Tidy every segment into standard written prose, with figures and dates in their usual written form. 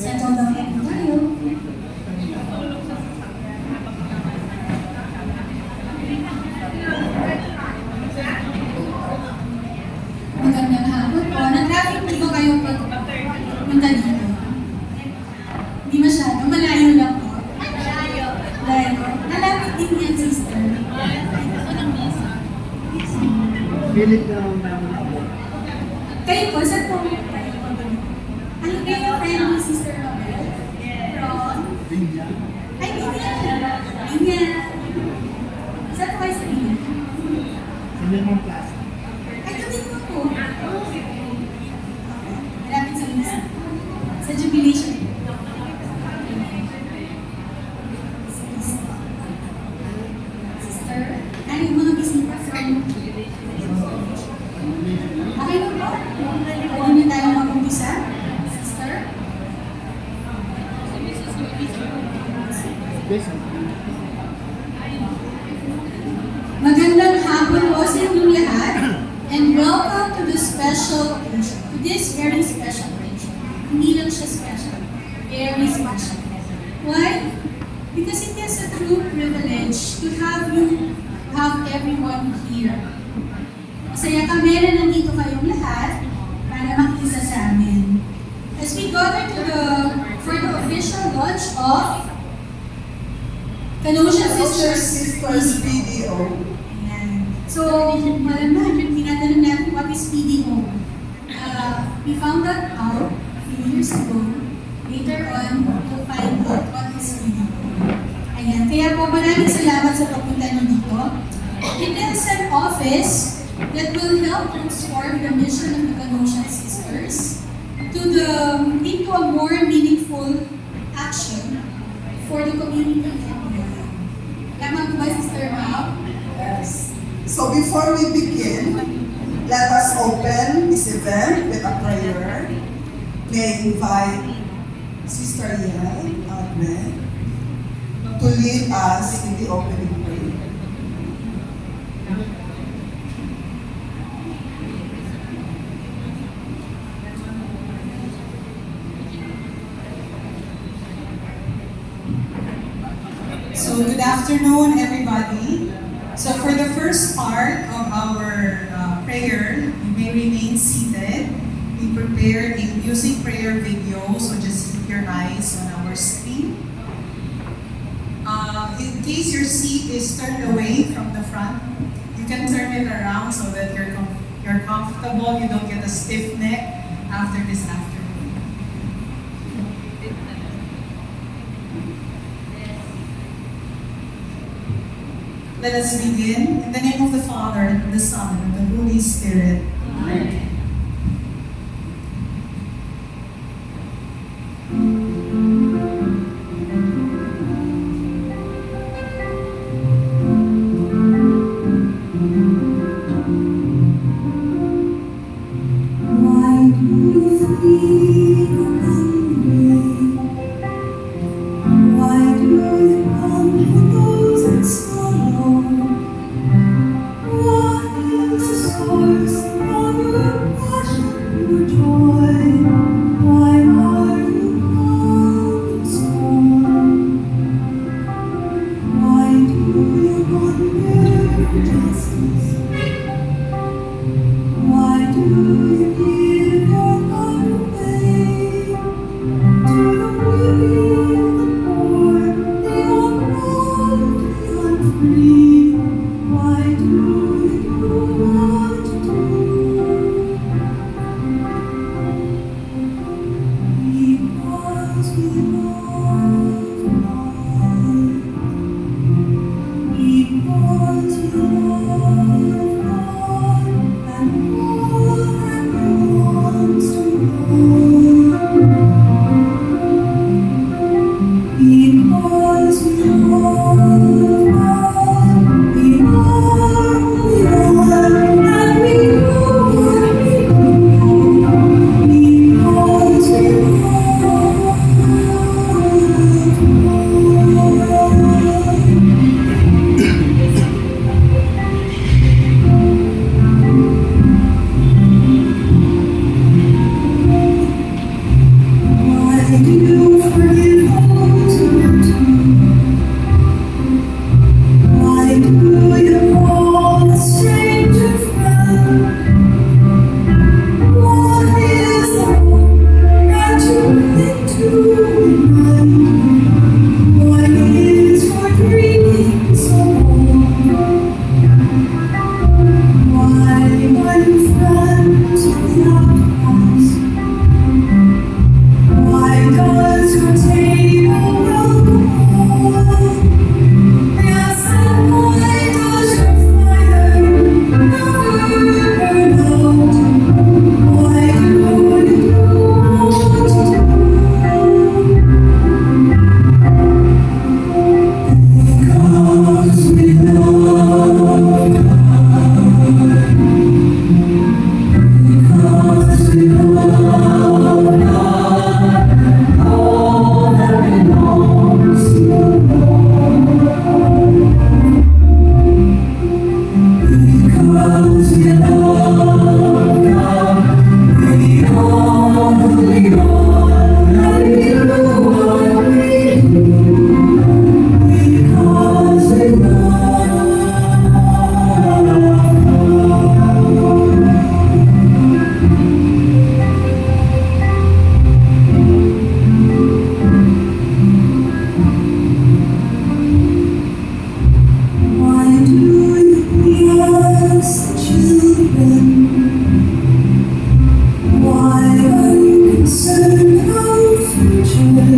Settle down na po tayo. Magandang hapon po. Nag-traffic po ba kayo pag punta dito? Hindi masyado. Malayo lang po. Malayo. Nalapit din yan, sister. Pilit na naman ako. Kayo po, saan po kayo? Ano kayo, friend ni Sister Mabel? From? Binja. Ay, Binyan! Binyan! Saan po kayo sa Binyan? Sa Lemon Plaza. Ay, kapit mo po. Malapit sa Binyan. Sa Jubilation. Sister, ano yung mga bisita from? Okay na po? Pwede na tayo mag-umpisa? Sister? Yes, Magandang hapon po sa inyong lahat and welcome to the special occasion, to this very special occasion. Hindi lang siya special, very special. Why? Because it is a true privilege to have everyone here. Masaya kami na nandito kayong lahat para makisa sa amin. As we gather for the official launch of Canossian Sisters PDO. Ayan. So, malamang, tinatanong natin what is PDO. We found that out a few years ago. Later on, we'll find out what is PDO. Ayan. Kaya po maraming salamat sa pagpunta nyo dito. It is an office that will help transform the mission of the Canossian Sisters into a more meaningful action for the community. Tama po ba, Sister Mao? Yes. So before we begin, let us open this event with a prayer. May I invite Sister Yel Adwen to lead us in the opening prayer. So good afternoon, everybody. So for the first part of our prayer, you may remain seated. We prepared a music prayer video, so just keep your eyes on our screen. In case your seat is turned away from the front, you can turn it around so that you're comfortable. You don't get a stiff neck after this afternoon. Let us begin. In the name of the Father, and the Son, and the Holy Spirit. Amen. Why do you feel hungry? Why do you come for those that sorrow? What is the source of your do you forgive those who hurt you? Why do you call a stranger friend? What is the hope that you cling to in mind? What is your dreaming so bold? Why are you friends without cause? Why does your table run cold? Yes, and why does your fire never burn out? Why do you do what you do? Because we love God. Because we love God. All that belongs to the Lord. Because we love God, we are, we are, and we do what we do. Because we love Why do you ask the children? Why are you concerned about future?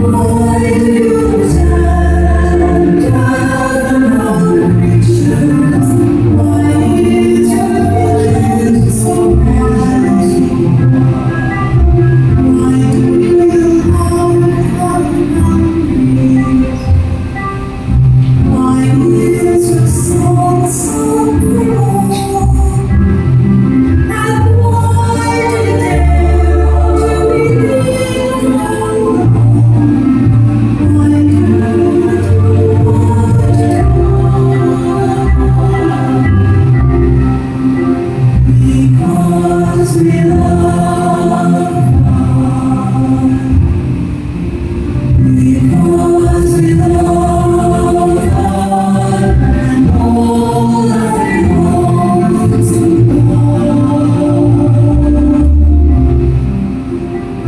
Why do you stand around creatures? Why is your vision so bright? Why do you have boundaries? Why is your soul so cold? And why do you dare to believe alone? Why do you do what you do? Because we love God. Because we love God, and all that belongs to God.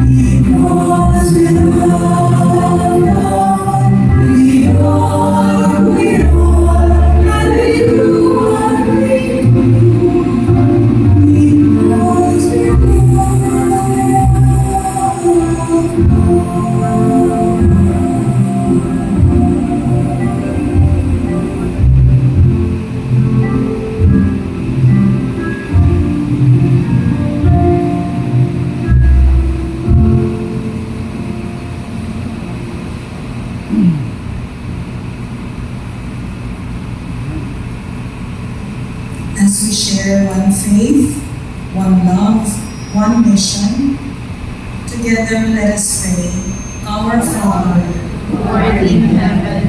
Because we love God, we are, and we do what we do. Because we As we share one faith, one love, one mission, together let us pray. Our Father, who art in heaven,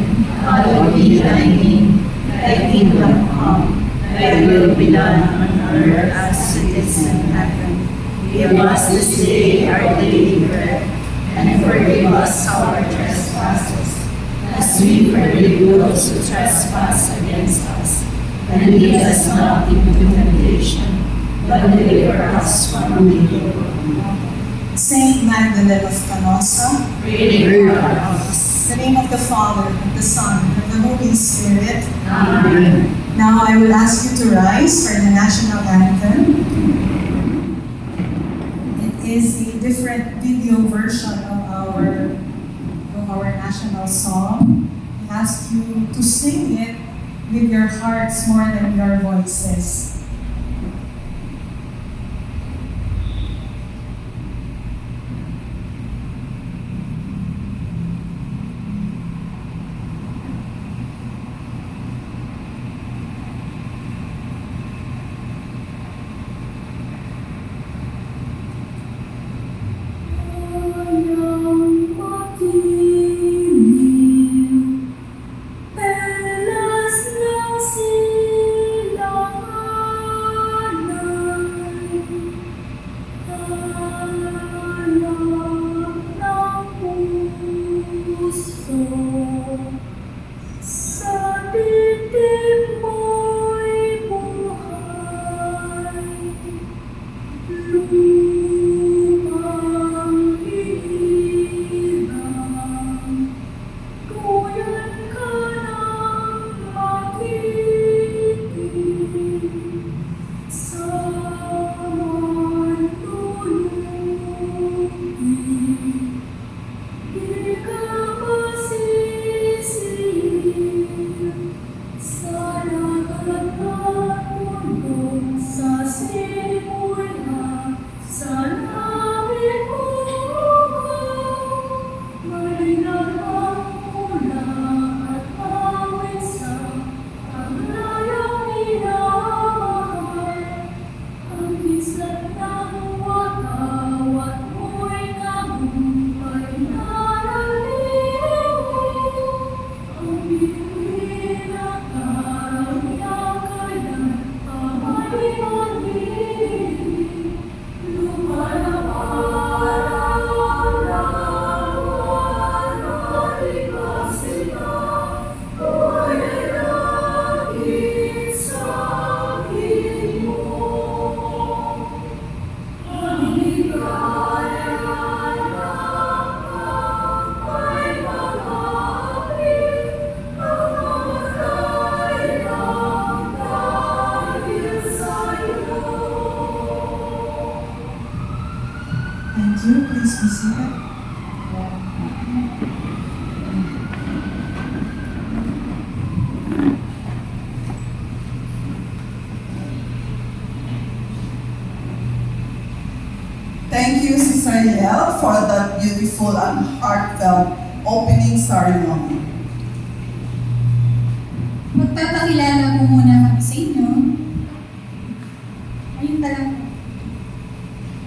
hallowed be thy name. Thy kingdom come, thy will be done on earth as it is in heaven. Give us this day our daily bread, and forgive us our trespasses, as we forgive those who trespass against us. And lead us not into temptation, but deliver us from evil. Saint Magdalene of Canossa, Pray for us. in the name of the Father, of the Son, and of the Holy Spirit. Amen. Now I will ask you to rise for the national anthem. It is a different video version of our national song. I ask you to sing it with your hearts more than your voices. Pelas não se dão. Thank you. Please be seated. Thank you, Sister Yael, for that beautiful and heartfelt opening ceremony. Magpapakilala po muna kami sa inyo. Ayun pala po.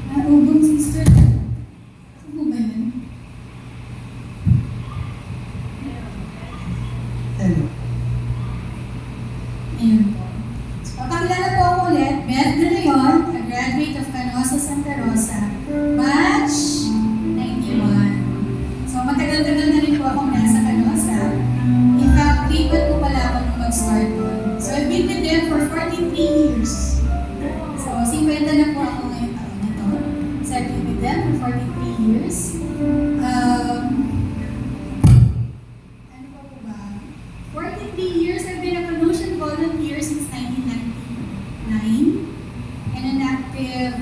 Naubong sister. Ano po ba yun? Hello. Ayun po. So, papakilala po ako ulit. Beth De Leon, a graduate of Canosa Santa Rosa, batch 91. So, matagal-tagal na rin po akong nasa Canosa. In fact, frequent po pala ako nung mag-start doon. So, I've been with them for 43 years. So, 50 na po ako ngayong taon na to. So, I've been with them for 43 years. Ano pa po ba? 43 years, I've been a Canossian volunteer since 1999 and an active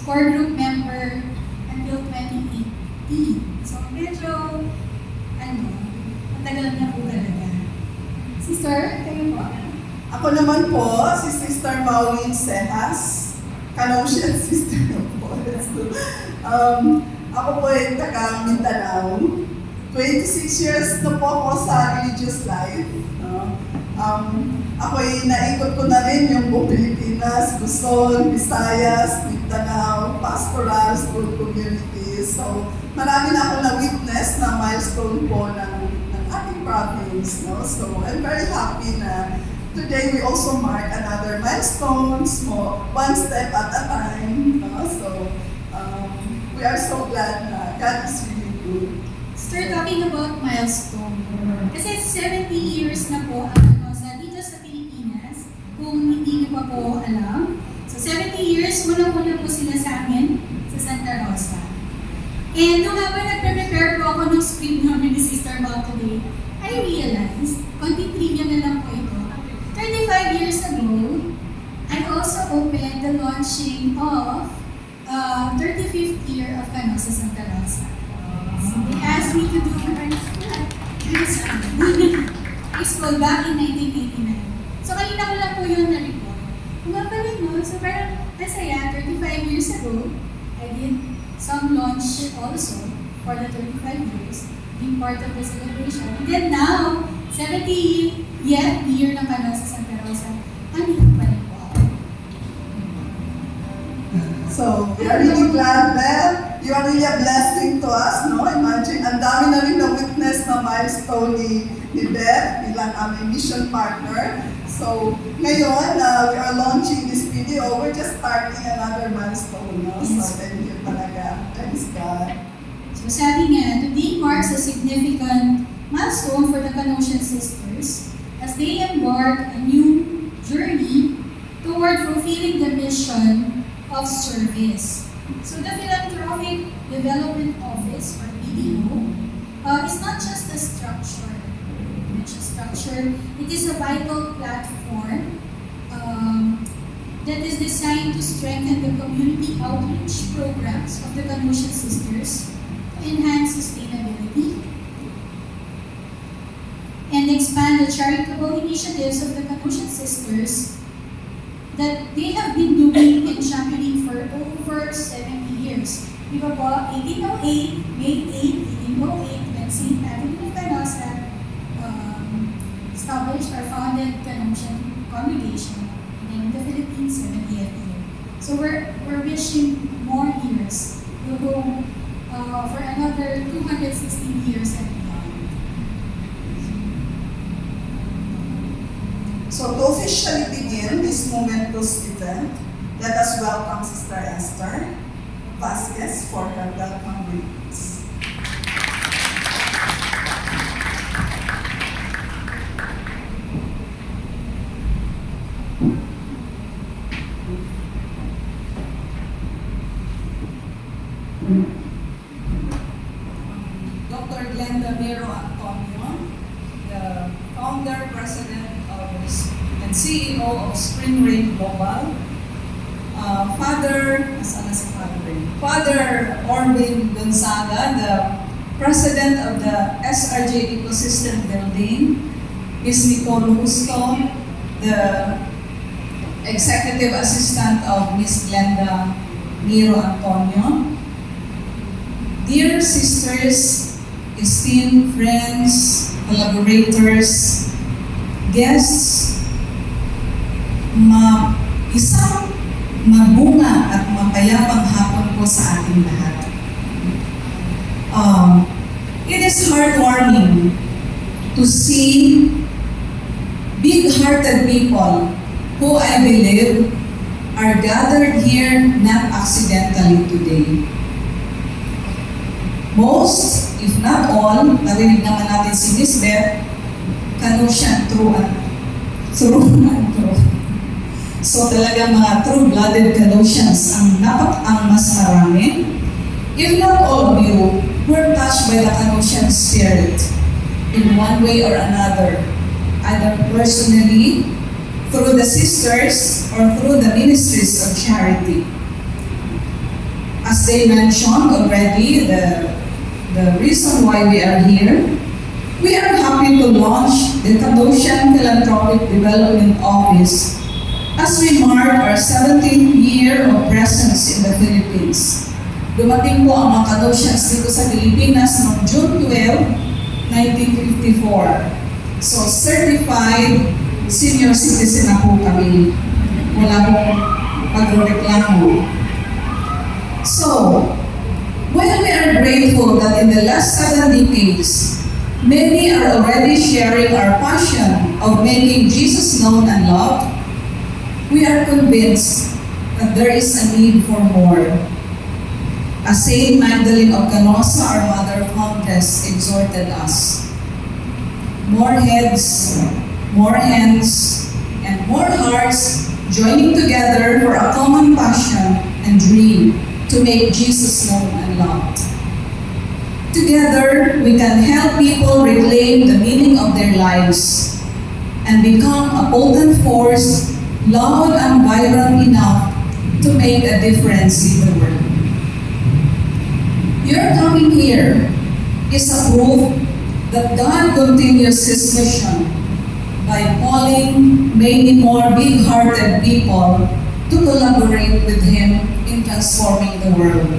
core group member until 2018. So, medyo, matagal na po talaga. Sister, kayo po? Ako naman po, si Sister Maureen Cejas, Canossian sister na po. Ako po ay taga Mindanao. 26 years na po ako sa religious life. Ako ay naikot ko na rin yung buong Pilipinas, Luzon, Visayas, Mindanao, pastoral, school communities. So, marami na ako na-witness na milestone po ng ating province. No? So, I'm very happy na today we also mark another milestone, small, one step at a time. No? So, we are so glad na God is really good. Sister, talking about milestone. Kasi 70 years na po ang dito sa Pilipinas, kung hindi niyo pa po alam. So 70 years, unang-una po sila sa amin sa Santa Rosa. And nung habang nagpe-prepare po ako ng script namin ni Sister Mal today, I realized, konting trivia na lang po ito, 35 years ago, I also opened the launching of 35th year of Canosa Santa Rosa. So they asked me to do school back in 1989. So kanina ko lang po yun na-report. Kung nga pala no, so parang nasaya, 35 years ago, I did some launch also for the 35 years, being part of the celebration. And then now, 70th year ng Canosa Santa Rosa, andito pa rin po ako. So, we are really glad, Beth. You are really a blessing to us, no? Imagine, ang dami na rin na-witness na milestone ni Beth bilang aming mission partner. So, ngayon, we are launching this video. We're just starting another milestone, no? So, thank you talaga. Thanks, God. So sabi nga, today marks a significant milestone for the Canossian sisters as they embark a new journey toward fulfilling the mission of service. So the Philanthropic Development Office, or PDO, is not just a structure. It is a vital platform that is designed to strengthen the community outreach programs of the Canossian sisters, to enhance sustainability, and expand the charitable initiatives of the Canossian sisters that they have been doing and championing for over 70 years. Di ba po, 1808, May 8, 1808, when St. Avenue of Canosa established or founded Canossian congregation in the Philippines, 70th year. So we're wishing more years to go for another 216 years and beyond. So, to officially begin this momentous event, let us welcome Sister Esther Vasquez for her welcome greetings. Dr. Glenda Miro Antonio, the founder, president of and CEO of Spring Rain Global, Father Orvin Gonzaga, the president of the SRJ Ecosystem Building, Ms. Nicole Husco, the executive assistant of Ms. Glenda Miro Antonio. Dear sisters, esteemed friends, collaborators, guests, isang mabunga at mapayapang hapon po sa ating lahat. It is heartwarming to see big-hearted people who I believe are gathered here not accidentally today. Most, if not all, narinig naman natin si Miss Beth, Canossian true. So talaga mga true-blooded Colossians ang mas marami. If not all of you were touched by the Colossian spirit in one way or another, either personally, through the sisters, or through the ministries of charity. As they mentioned already, the reason why we are here, we are happy to launch the Colossian Philanthropic Development Office as we mark our 17th year of presence in the Philippines. Dumating po ang mga Colossians dito sa Pilipinas noong June 12, 1954. So certified senior citizen na po kami. Wala pong pagreklamo. So, while we are grateful that in the last 7 decades, many are already sharing our passion of making Jesus known and loved, we are convinced that there is a need for more. As Saint Magdalene of Canossa, our mother foundress, exhorted us. More heads, more hands, and more hearts joining together for a common passion and dream to make Jesus known and loved. Together, we can help people reclaim the meaning of their lives and become a potent force, loud and vibrant enough to make a difference in the world. Your coming here is a proof that God continues His mission by calling many more big-hearted people to collaborate with Him in transforming the world.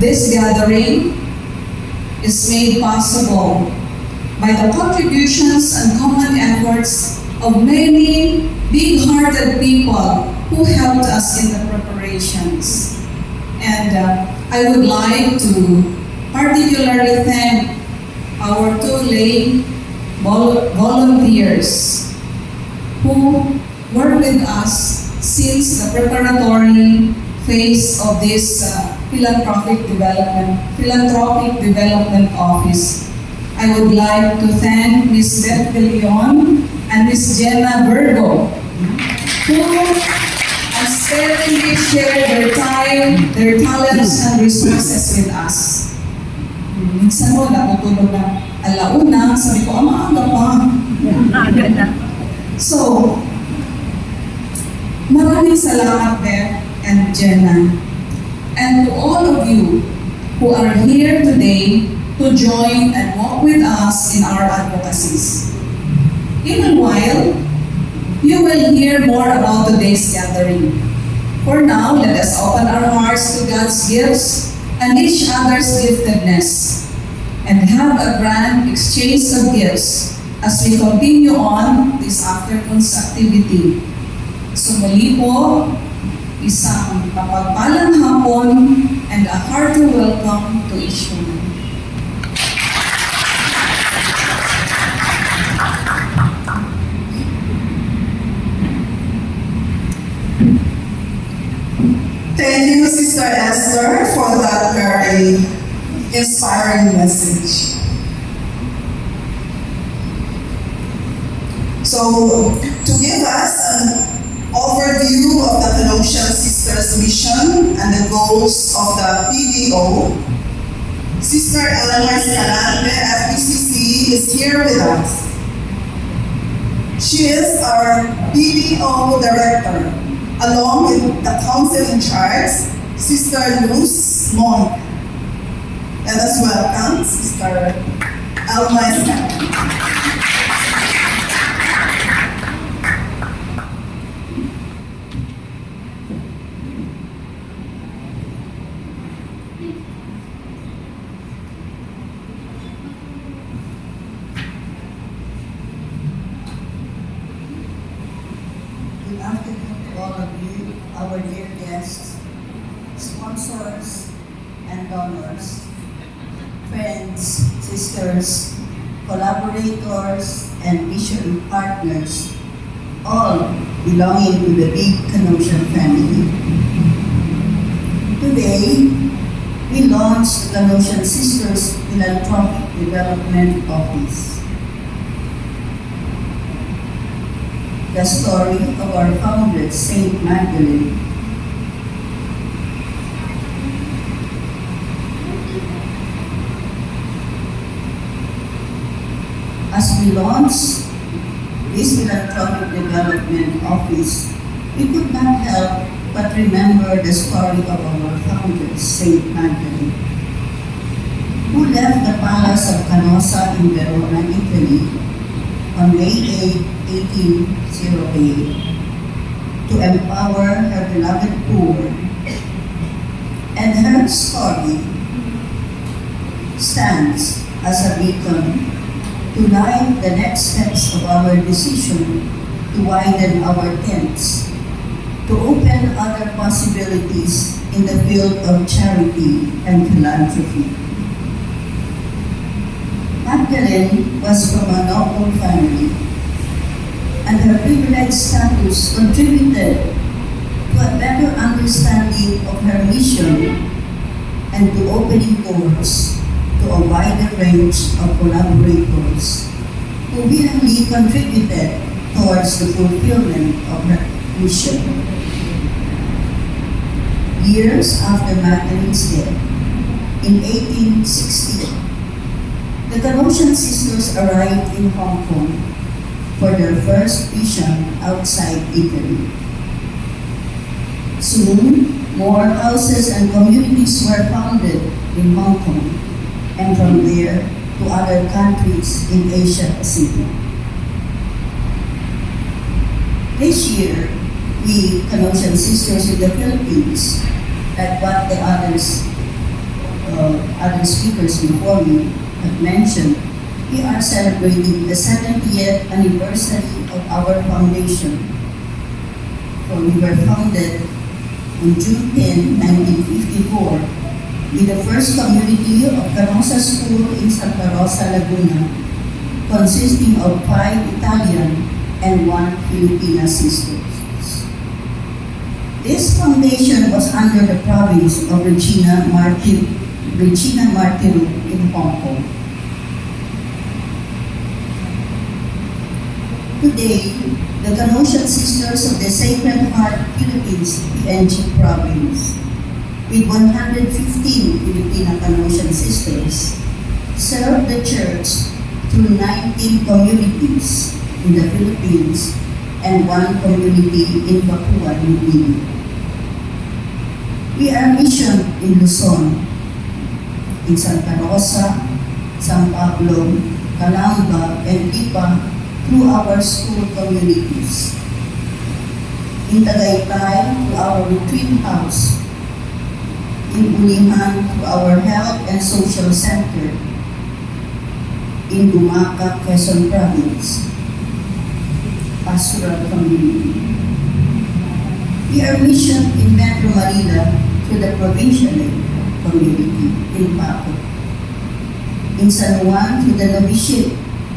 This gathering is made possible by the contributions and common efforts of many big-hearted people who helped us in the preparations. And I would like to particularly thank our 2 lay volunteers who worked with us since the preparatory phase of this philanthropic development office. I would like to thank Ms. Beth De Leon and Ms. Jenna Virgo, who unsparingly shared their time, their talents, and resources with us. Minsan mo, natutulog na alauna, sabi ko, maaga pa. Aga na. So, maraming salamat, Beth and Jenna. And to all of you who are here today to join and walk with us in our advocacies. In a while, you will hear more about today's gathering. For now, let us open our hearts to God's gifts and each other's giftedness, and have a grand exchange of gifts as we continue on this afternoon's activity. So muli po, isang mapagpalang hapon and a hearty welcome to each one. Thank you, Sister Esther, for that very inspiring message. So, to give us an overview of the Colossian Sisters mission and the goals of the PDO, Sister Eleanor Escalante, FPCC, is here with us. She is our PDO Director along with the council in charge, Sister Luz Monk. Let us welcome Sister Alma Escalante. Good afternoon to all of you, our dear guests, sponsors, and donors, friends, sisters, collaborators, and mission partners, all belonging to the Big Canossian family. Today, we launched the Canossian Sisters Philanthropic Development Office. The story of our founder, Saint Magdalene. As we launched this philanthropic development office, we could not help but remember the story of our founder, Saint Magdalene, who left the palace of Canossa in Verona, Italy, on May 8, 1808, to empower her beloved poor. And her story stands as a beacon to light the next steps of our decision to widen our tents, to open other possibilities in the field of charity and philanthropy. Magdalene was from a noble family, and her privileged status contributed to a better understanding of her mission and to opening doors to a wider range of collaborators who willingly contributed towards the fulfillment of her mission. Years after Magdalene's death, in 1860, the Canossian Sisters arrived in Hong Kong for their first mission outside Italy. Soon, more houses and communities were founded in Hong Kong, and from there to other countries in Asia Pacific. This year, we Canossian Sisters in the Philippines, like what the other speakers before me have mentioned, we are celebrating the 70th anniversary of our foundation. For we were founded on June 10, 1954, with the first community of Canossa School in Santa Rosa, Laguna, consisting of 5 Italian and 1 Filipina sisters. This foundation was under the province of Regina Martiru in Hong Kong. Today, the Canossian Sisters of the Sacred Heart Philippines, PNG province, with 115 Filipina Canossian sisters, serve the church through 19 communities in the Philippines and 1 community in Papua New Guinea. We are missioned in Luzon, in Santa Rosa, San Pablo, Calamba, and Lipa through our school communities. In Tagaytay, through our retreat house. In Bulihan, through our health and social center. In Dumaca, Quezon Province, pastoral community. We are missioned in Metro Manila through the provincial community in Paco. In San Juan, through the novitiate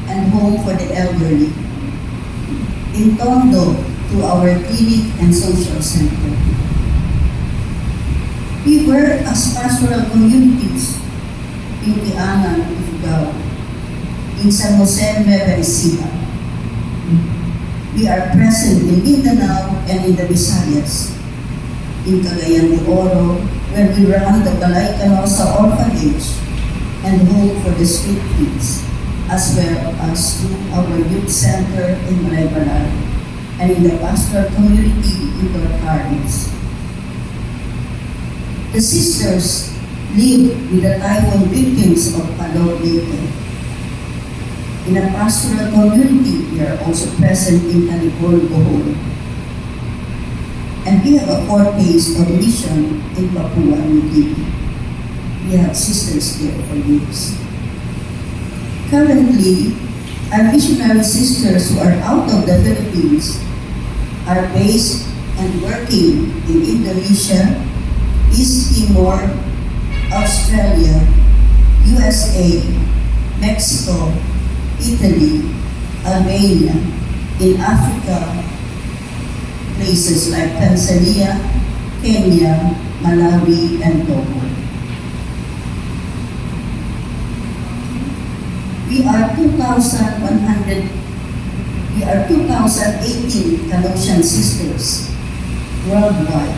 and home for the elderly. In Tondo, through our clinic and social center. We work as pastoral communities in Tiangan, Ifugao, in San Jose, Nueva Ecija. We are present in Mindanao and in the Visayas, in Cagayan de Oro, where we run the Balay Canossa Orphanage and home for the street kids, as well as through our youth center in Malaybalay. and in the pastoral community in Torcaris. The sisters live with the typhoon victims of Calor Leyte. In a pastoral community, we are also present in Talibol, Bohol. And we have a foretaste of mission in Papua New Guinea. We have sisters there for years. Currently, our missionary sisters who are out of the Philippines are based and working in Indonesia, East Timor, Australia, USA, Mexico, Italy, Albania, in Africa, places like Tanzania, Kenya, Malawi, and Togo. We are 2,018 Colossian sisters worldwide,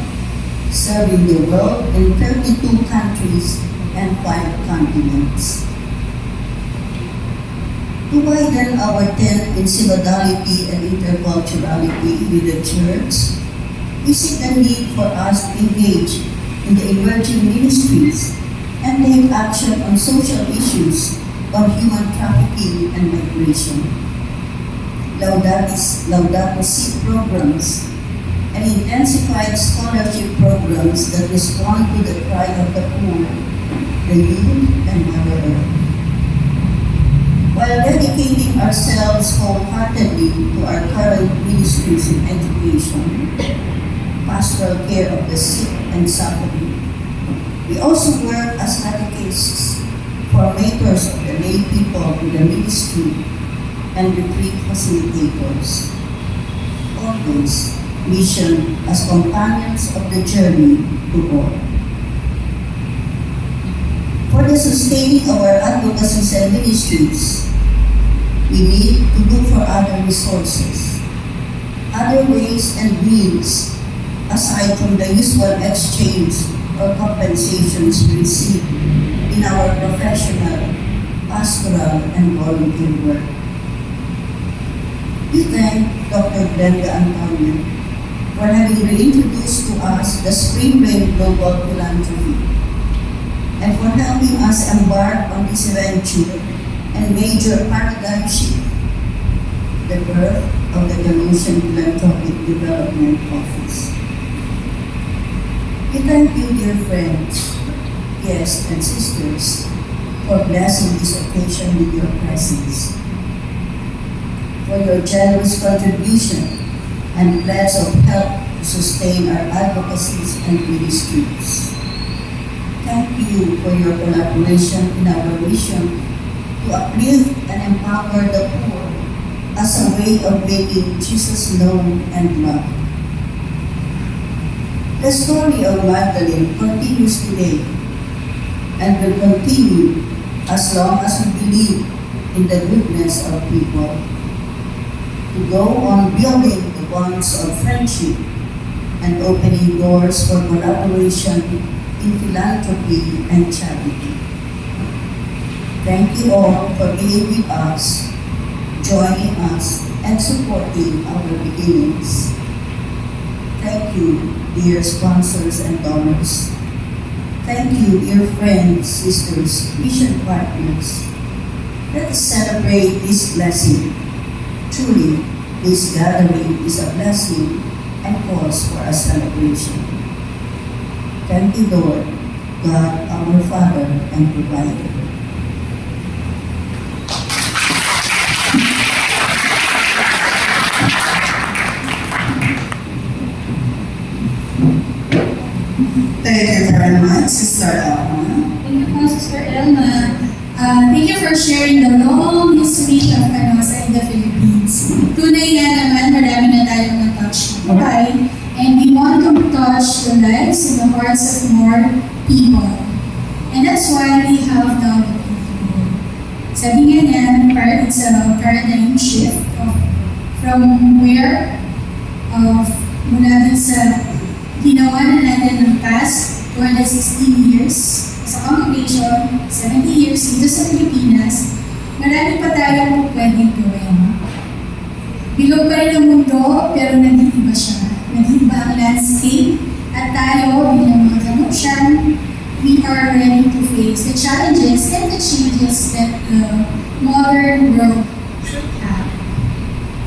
serving the world in 32 countries and 5 continents. To widen our tent in synodality and interculturality with the Church, we see the need for us to engage in the emerging ministries and take action on social issues of human trafficking and migration. Laudato Si programs and intensified scholarship programs that respond to the cry of the poor, the youth, and Mother Earth. While dedicating ourselves wholeheartedly to our current ministries in education, pastoral care of the sick and suffering, we also work as catechists, formators of the lay people in the ministry, and retreat facilitators. Always, mission as companions of the journey to God. For the sustaining of our advocacies and ministries, we need to look for other resources, other ways and means, aside from the usual exchange or compensations we receive in our professional, pastoral, and volunteer work. We thank Dr. Glenda Antonio for having reintroduced to us the Spring Rain Global Philanthropy and for helping us embark on this venture and major paradigm shift, the birth of the Galatian Philanthropic Development Office. We thank you, dear friends, guests, and sisters, for blessing this occasion with your presence, for your generous contribution and pledge of help to sustain our advocacies and ministries. Thank you for your collaboration in our mission to uplift and empower the poor as a way of making Jesus known and loved. The story of Magdalene continues today and will continue as long as we believe in the goodness of people. To go on building the bonds of friendship and opening doors for collaboration in philanthropy and charity. Thank you all for being with us, joining us, and supporting our beginnings. Thank you, dear sponsors and donors. Thank you, dear friends, sisters, mission partners. Let us celebrate this blessing. Truly, this gathering is a blessing and cause for a celebration. Thank you, Lord, God, our Father and Provider. Thank you very much, Sister Elma. Thank you po, Sister Elma. Thank you for sharing the long history of Canosa in the Philippines. Tunay nga naman, marami na tayong na-touch na buhay. And we want to touch the lives and the hearts of more people. And that's why we have the sabi nga niya, it's a paradigm shift from where mula dun sa ginawa na natin ng past 216 years sa congregation, 70 years dito sa Pilipinas, marami pa tayong pwedeng gawin. Bilog pa rin ang mundo, pero nag-iiba siya. Nag-iiba ang landscape. At tayo, bilang mga Canossian, we are ready to face the challenges and the changes that the modern world should have.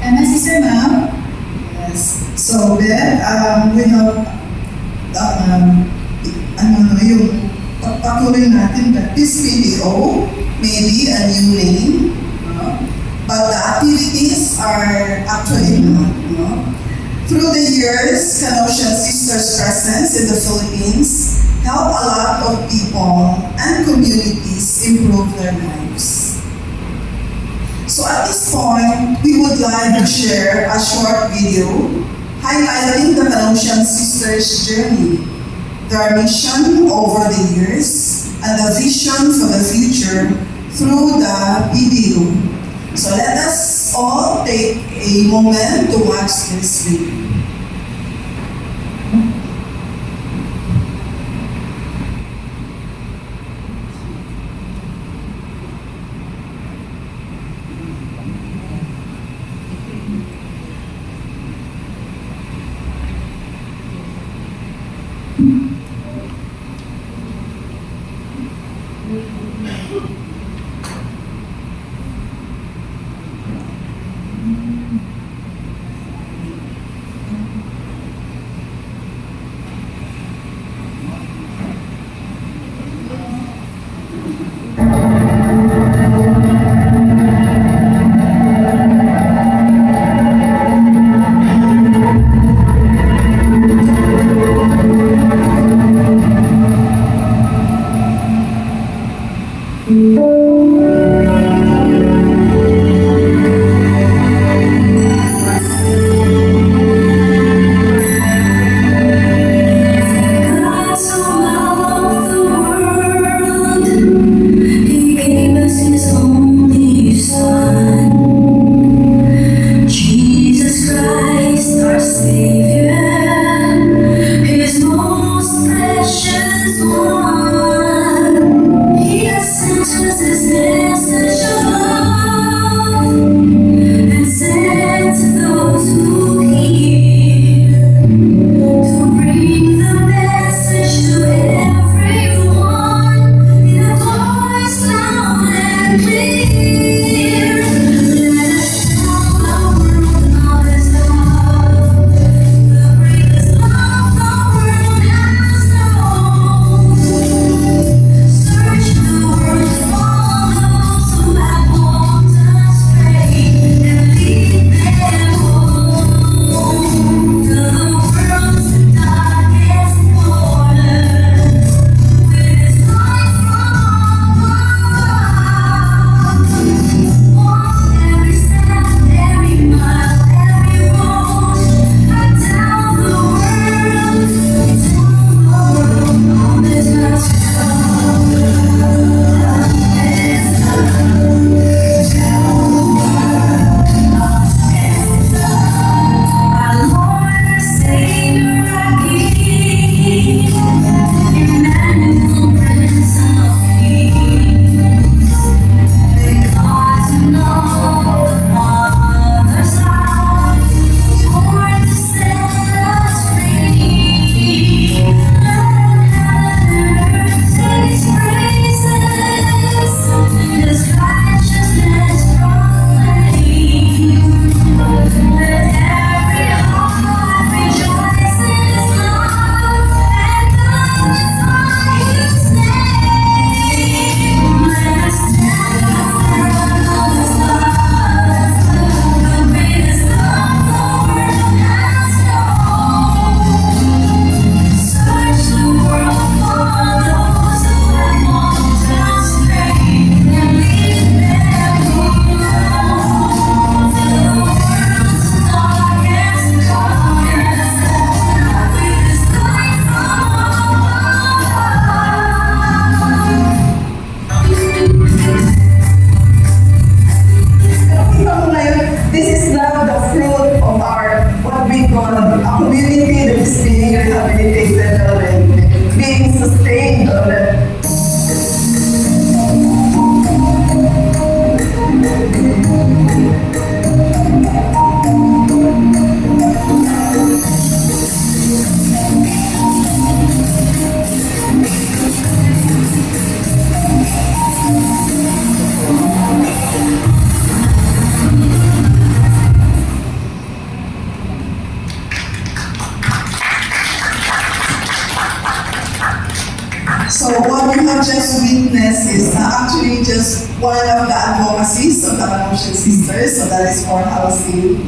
Tama si Sir Ma'am? Yes. So then, we have, yung pagpatuloy natin that this PDO may be a new name, but the activities are actually not, Through the years, Canossian Sisters' presence in the Philippines helped a lot of people and communities improve their lives. So at this point, we would like to share a short video highlighting the Canossian Sisters' journey, their mission over the years, and the vision for the future through the PDO. So let us all take a moment to watch this video. He has sent us his one of the advocacies of the Canossian Sisters, so that is for housing,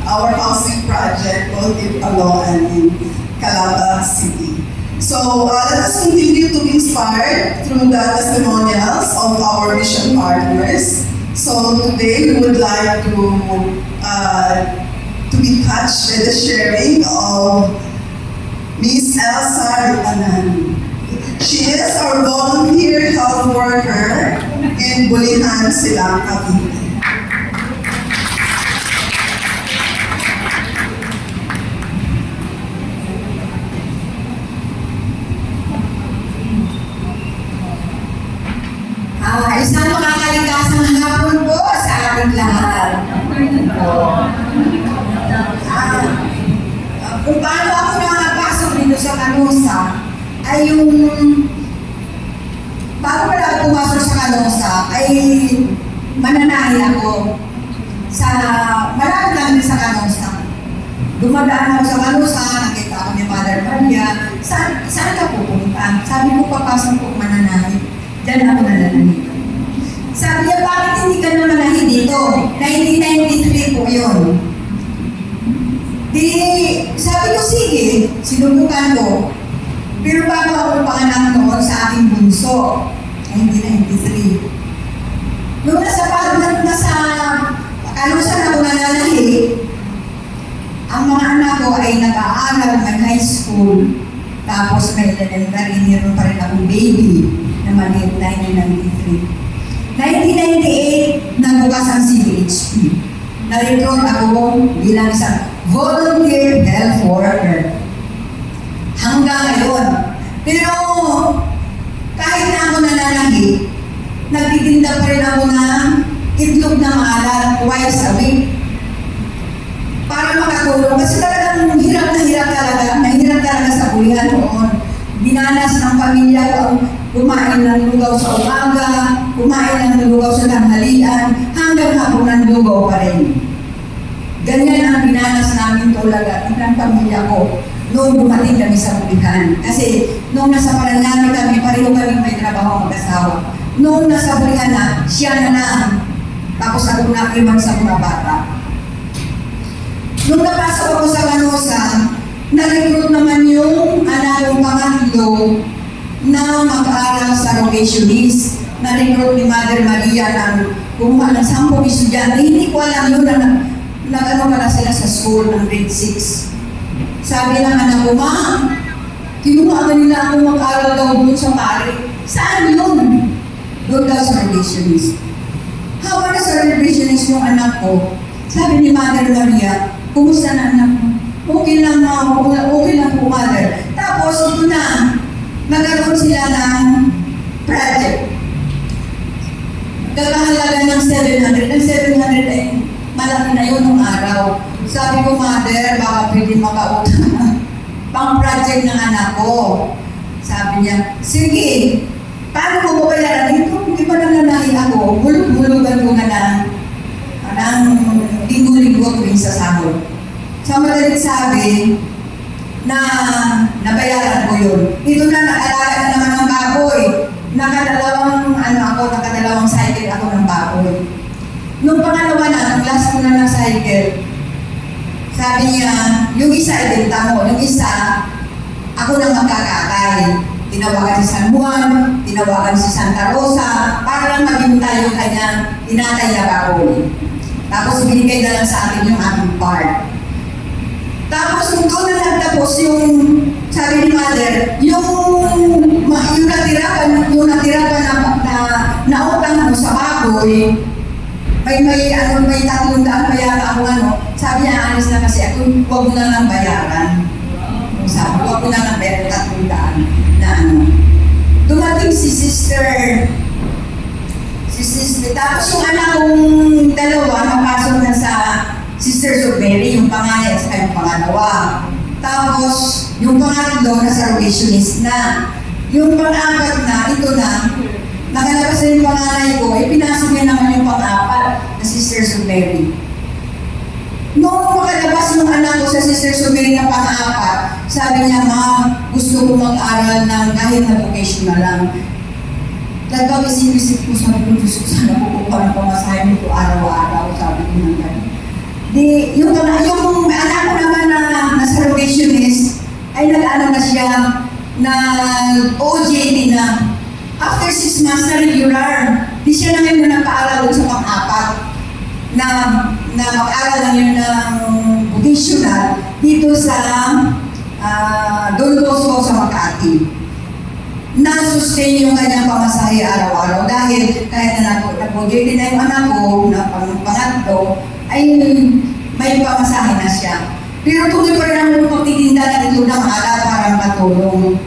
our housing project both in Palo and in Calaba City. So let us continue to be inspired through the testimonials of our mission partners. So today we would like to be touched with the sharing of Miss Elsa Ritanan. She is our volunteer health worker in Bulihan, Silang, Cavite. Isang makakaligasang hapon po sa ating lahat. Kung paano ako nakapasok dito sa Canosa, ay yung bago pala ako pumasok sa Canosa, ay mananahin ako sa malapit lang din sa Canosa. Dumadaan ako sa Canosa, nakita ako ni Mother Maria, saan ka pupunta? Sabi ko, papasok ko mananahin. Diyan ako nananahin. Sabi niya, bakit hindi ka nananahin dito? 1993 po yun. Di, sabi ko, sige, sinubukan ko. Pero bago ako panganak noon sa aking bunso, 1993. Noong nasa Canosa na ako nananahi, ang mga anak ko ay nag-aaral, may high school, tapos may elementary, meron pa rin akong baby na maliit, 1993. 1998, nagbukas ang CBHP. Na-recruit ako bilang isang volunteer health worker. Hanggang ngayon. Pero kahit na ako nananahi, nagtitinda pa rin ako ng itlog na maalat twice a week. Para makatulong. Kasi talagang hirap talaga. Nahirap talaga sa bulihan noon. Dinanas ng pamilya ko ang kumain ng lugaw sa umaga, kumain ng lugaw sa tanghalian, hanggang hapon ng lugaw pa rin. Ganyan ang dinanas namin talaga ng pamilya ko noong dumating kami sa bulihan. Kasi noong nasa Paranaque kami, pareho kami may trabaho mag-asawa. Noong nasa bulihan na, siya na lang. Tapos ako na iwan sa mga bata. Noong napasok ako sa Canosa, na-recruit naman yung anak kong pangatlo na mag-aaral sa vocationist. Na-recruit ni Mother Maria ng kumuha ng 10 estudyante. Hindi ko alam yun na nag-ano pala sila sa school ng grade 6. Sabi ng anak ko, Ma, kinuha ka nila ako mag-aaral daw doon sa pare. Saan yun? Doon daw sa vocationist. Hawa na sa vocationist yung anak ko. Sabi ni Mother Maria, kumusta na anak mo? Okay lang po, Mother. Tapos ito na, nagkaroon sila ng project. Kakahalaga ng 700. Ang 700 ay malaki na yun nung araw. Sabi ko, Mother, baka pwede makautang pang project ng anak ko. Sabi niya, sige, paano ko babayaran dito? Hindi pa nananahi ako. Bulog-bulugan ko na ng linggo-linggo tuwing sa sahod. Sa madalit sabi, na nabayaran ko yun. Ito na, nakalaga na naman ng baboy. Nakadalawang cycle ako ng baboy. Nung pangalawa na, nung last ko na ng cycle, sabi niya, yung isa ibenta mo, yung isa, ako na magkakakay. Tinawagan si San Juan, tinawagan si Santa Rosa, para lang maghintay yung kanyang tinatay na baboy. Tapos binigay na lang sa akin yung aking part. Tapos nung doon na nagtapos yung, sabi ni Mother, yung natira pa na utang mo sa baboy, may 300 pa yata ako sabi niya, alis na kasi ako, huwag mo na lang bayaran. Sabi, huwag mo na lang bayaran 300 na Dumating si sister, tapos yung anak kong dalawa, napasok na sa Sisters of Mary, yung panganay at yung pangalawa. Tapos, yung pangatlo na sa vocationist na. Yung pang-apat na, ito na, nakalabas na yung panganay ko, pinasok niya naman yung pang-apat na Sisters of Mary. Noong makalabas yung anak ko sa Sisters of Mary na pang-apat, sabi niya, Ma, gusto ko mag-aral ng kahit na vocational lang. nagkakisip-isip ko, sabi ko, Diyos ko, sana po ko ng pamasahe nito araw-araw, sabi ko ng gano'n. Di, yung anak ko naman na surrogationist, ay nag-ano na siya, na OJT na. After 6 months na regular, di siya na ngayon na nagpa-aral sa pang-apat, na mag-aral lang yun ng vocational dito sa Don Bosco sa Makati. Na-sustain yung kanyang pamasahe araw-araw dahil kahit na nag-OJT na yung anak ko, na pangatlo, ay may pamasahe na siya. Pero tuloy pa rin ang pagtitinda na ito ng ala para matulong.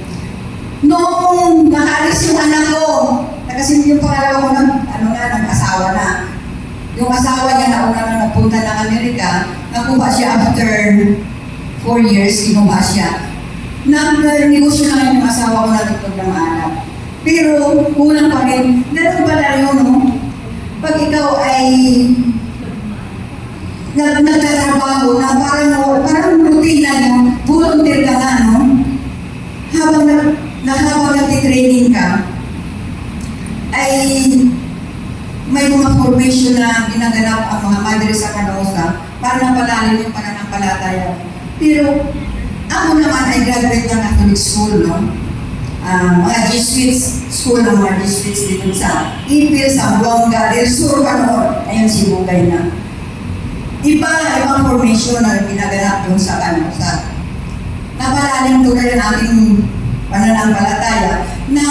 Noong nakaalis yung anak ko, kasi yung pangalawa ko nag-asawa na. Yung asawa niya na una na nagpunta ng Amerika, nakuha siya after 4 years, kinuha siya. Nag-negosyo na yung asawa ko na dito ng anak. Pero kulang pa rin. Ganun pala yun, no? Pag ikaw ay nagtatrabaho na parang rutina nyo, volunteer ka nga, no? Habang nagtitraining ka, ay may mga formation na ginaganap ang mga madre sa Canosa para napalalim yung pananampalataya. Pero ako naman ay graduate ng Catholic school, no? Mga Jesuits school ng mga Jesuits dito sa Ipil, sa Buanga, del Sur, Panor, ayun si Bugay na. Ibang formation na ginaganap yung sa Canosa. Napalalim tuloy ang ating pananampalataya na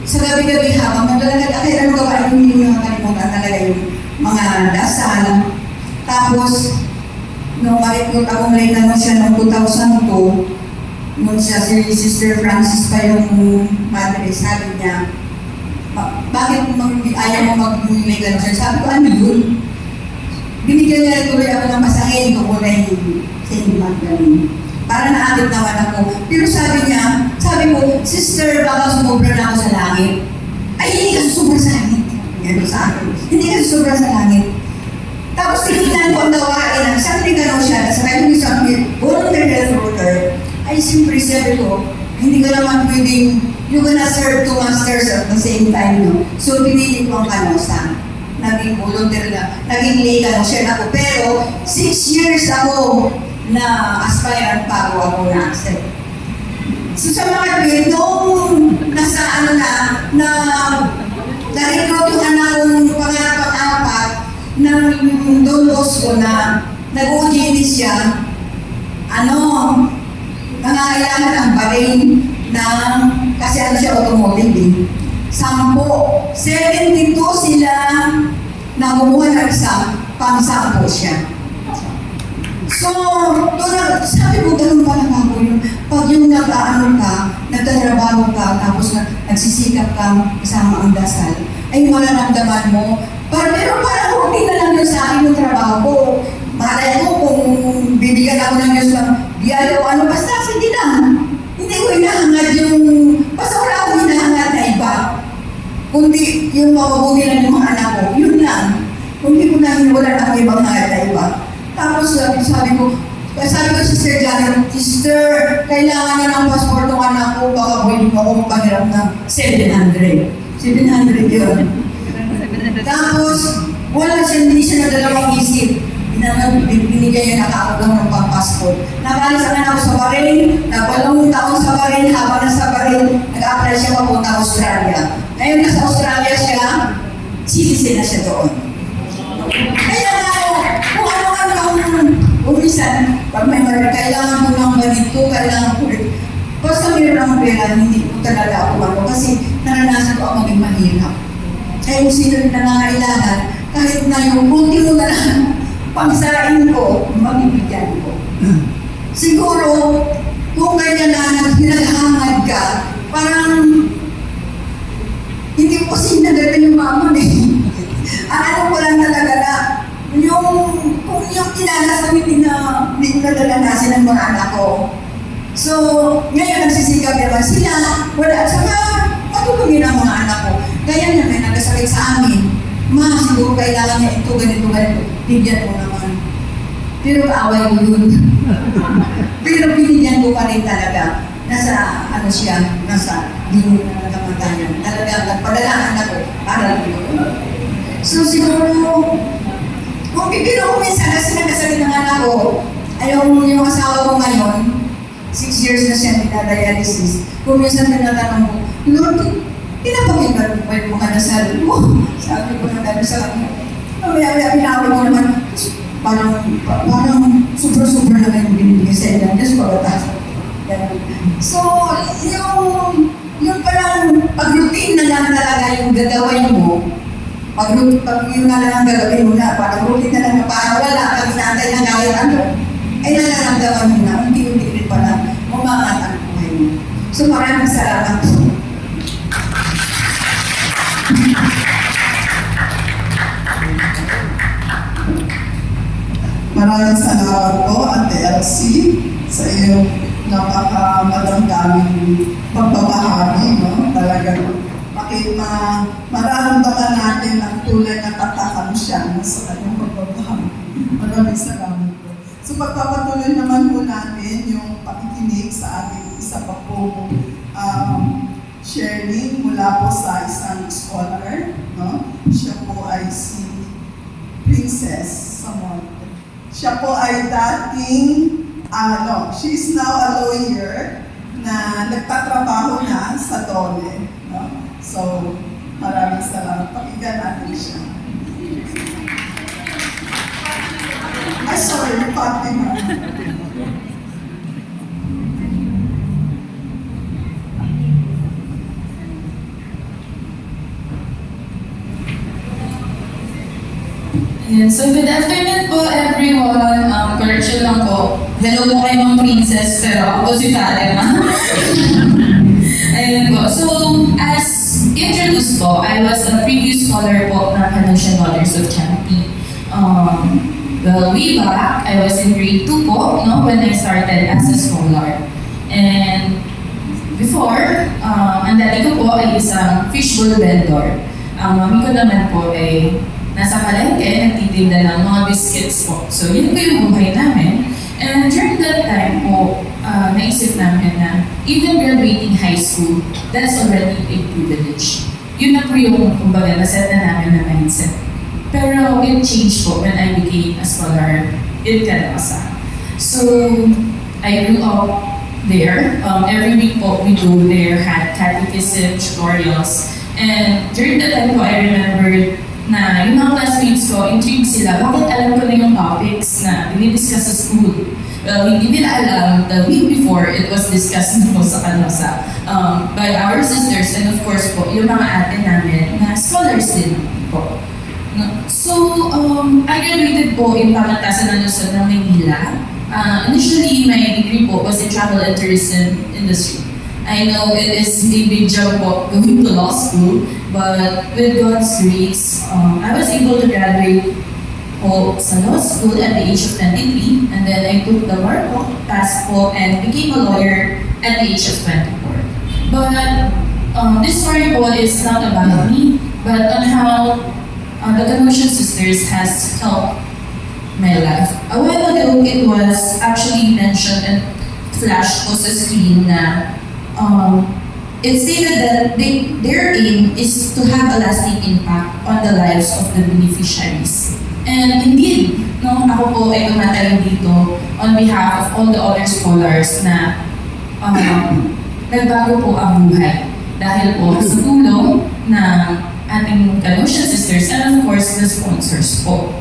sa gabi-gabi habang maglalagay, kailan ko ba hindi nyo nakalimutan talaga yung mga dasal. Tapos, nung ma-recruit akong late na siya noong 2002, nung siya si Sister Francis pa yung madre, sabi niya, bakit ayaw mo mag-may ganun siya? Sabi ko, ano yun? Binigyan niya rin tuloy ako ng masahin ko muna yung St. Magdalene. Para naakit naman ako. Pero sabi ko, Sister, baka sumobra na ako sa langit. Ay, hindi ka susubra sa langit. Yan sa akin. Hindi ka susubra sa langit. Tapos tinignan ko ang gawain. Sabi ni gano'n siya, sa kanyang isang volunteer health worker, ay siyempre sabi ko, hindi ka naman pwedeng, you're gonna serve 2 masters at the same time, no? So, pinili ko ang Canosa. Naging volunteer na, naging lay Canosian ako. Pero, 6 years ako na aspirant bago ako na-accept. So, sa mga tweet, noong nasa na-recruit yung anak kong pang-apat, ng Don Bosco na nag-OJT siya, nangangailangan ang baril ng, kasi siya automotive eh. 72 sila na kumuha ng isang pang-10 siya. So, sabi ko, ganun pala ako yun. Pag yung nagtatrabaho ka, tapos nagsisikap ka kasama ang dasal, ay mararamdaman mo, pero parang okay na lang yun sa akin yung trabaho ko. Malay ko kung bibigyan ako ng Diyos ng biyaya o ano, basta sige lang. Hindi ko hinahangad yung, basta wala akong hinahangad na iba. Kundi yung mapabuti lang yung mga anak ko, yun lang. Kundi ko na wala akong ibang hangad na iba. Tapos sabi ko, Sister Janet, Sister, kailangan na ng passport ng anak ko, baka pwede mo akong pahiram ng 700. 700 yun. Tapos, hindi siya nagdalawang isip. Binigyan niya nakakaagaw ng pang-passport. Nakalis ang anak ko sa Bahrain, nagwalong taon sa Bahrain, habang nasa Bahrain, nag-apply siya papunta Australia. Ngayon nasa Australia siya, citizen na siya doon. Kaya nga ako, kung ano-ano ang umisan, pag may kailangan ko ng ganito, kailangan ko rin. Basta mayroon akong pera, hindi ko talaga ako kasi naranasan ko ako maging mahirap. Kaya kung sino rin nangangailangan, kahit na yung ultimo na lang pangsain ko, mabibigyan ko. Siguro, kung ganyan na naghangad ka, parang hindi ko kasi naganda yung mama eh. Ano ko lang talaga na, kung yung tinalas ko, hindi ko nadalanasin ng mga anak ko. So, ngayon nagsisikap naman sila, wala, saka matulungin ang mga anak ko. Kaya na may nagasakit sa amin, siguro kailangan niya ito, ganito, bigyan ko naman. Pero kaaway ko yun. Pero binigyan ko pa rin talaga. Nasa hindi na nakamatayan. Talagang nagpadala ang anak ko para dito. So siguro, kung pipino ko minsan kasi nagkasalit ng anak ko, yung asawa ko ngayon, 6 years na siya dinadialysis. Kung minsan tinatanong ko, Lord, pinapakinggan mo ba yung mga dasal mo? Sabi ko na gano'n sa akin. Mamaya pinawag ko naman, parang super-super na yung binibigay sa ilan. Diyos pagkatas. So, yung parang pag-routine na lang talaga yung gagawin mo, pag yun na lang ang gagawin mo na, parang routine na lang na parang wala, pag inaantay na gawin ano, ay nalaramdaman mo na, unti-unti rin pala, umangat ang buhay mo. So, maraming salamat po. Maraming salamat po, Ate Elsie, sa iyong napakamadamdaming pagbabahagi, no? Talagang mararamdaman natin ang tunay na katakamisyan sa kanyang pagbabahagi. Maraming salamat po. So pagpapatuloy naman po natin yung pakikinig sa ating isa pa po sharing mula po sa isang scholar, no? Siya po ay si Princess Samonte. Siya po ay dating, she is now a lawyer na nagtatrabaho na sa DOLE. No? So, maraming salamat. Pakinggan natin siya. Ay, sorry, Fatima. Ayan, so good afternoon po everyone. Correction lang po. Hello po kay Ma'am Princess, pero ako si Fatima. Ayan po. So, as introduced po, I was a previous scholar po ng Canosian Daughters of Charity. Well, way back, I was in grade 2 po, no, when I started as a scholar. And before, ang dati ko po ay isang fishbowl vendor. Ang mami ko naman po ay nasa palengke, nagtitinda ng mga biscuits po. So, yun po yung buhay namin. And during that time po, naisip namin na even graduating high school, that's already a privilege. Yun na po yung, kumbaga, naset na namin na mindset. Pero it changed po when I became a scholar in Calabasa. So, I grew up there. Every week po, we go there, had catechism, tutorials. And during that time po, I remembered na yung mga classmates ko, intrigued sila, bakit alam ko na yung topics na dinidiscuss sa school? Well, hindi nila alam, the week before, it was discussed na po sa Canasa by our sisters and of course po, yung mga ate namin na scholars din po. No? So, I graduated po in Pamantasan ng Luzon ng Maynila. Initially, my degree po was in travel and tourism industry. I know it is a big jump po going to law school, but with God's grace, I was able to graduate po sa law school at the age of 23, and then I took the bar po, passed po, and became a lawyer at the age of 24. But this story po is not about me, but on how the Canosian Sisters has helped my life. A while ago, it was actually mentioned and flashed po sa screen na it stated that their aim is to have a lasting impact on the lives of the beneficiaries. And indeed, no, ako po ay tumatayo dito on behalf of all the other scholars na nagbago po ang buhay dahil po sa tulong ng ating Canosian Sisters and of course the sponsors po.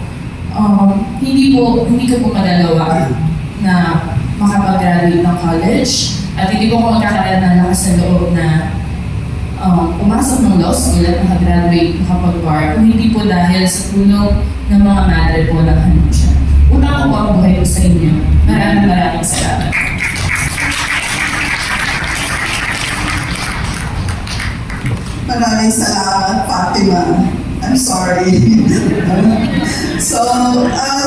Hindi ko po madalawa na makapag-graduate ng college at hindi ko magkakaroon ng lakas sa loob na pumasok ng law school at makagraduate, makapag-bar, kung hindi po dahil sa tulong ng mga madre po ng Canosian. Utang ko po ang buhay ko sa inyo. Maraming salamat. Maraming salamat, Fatima. I'm sorry. So,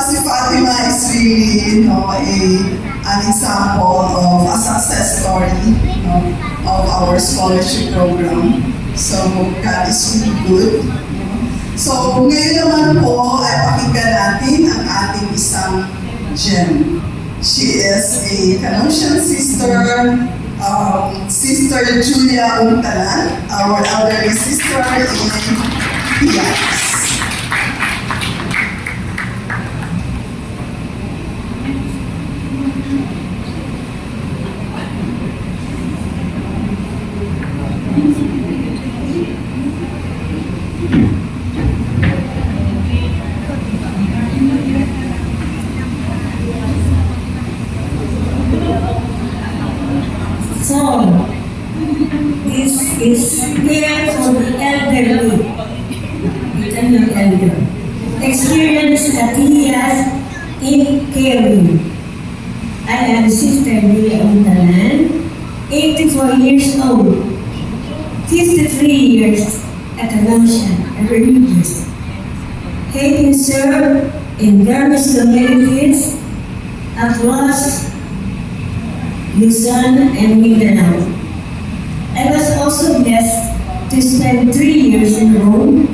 si Fatima is really, an example of a success story, of our scholarship program. So, God is really good. So, ngayon naman po ay pakinggan natin ang ating isang gem. She is a Canosian sister Sister Julia Untalan, our elderly sister in Pias. So, this is care for the elderly, the elder. Experience at years in caring. I am Sister Julia Untalan, 84 years old, 53 years at Canossian, a religious. Having served in various communities across Luzon and Mindanao. I was also blessed to spend 3 years in Rome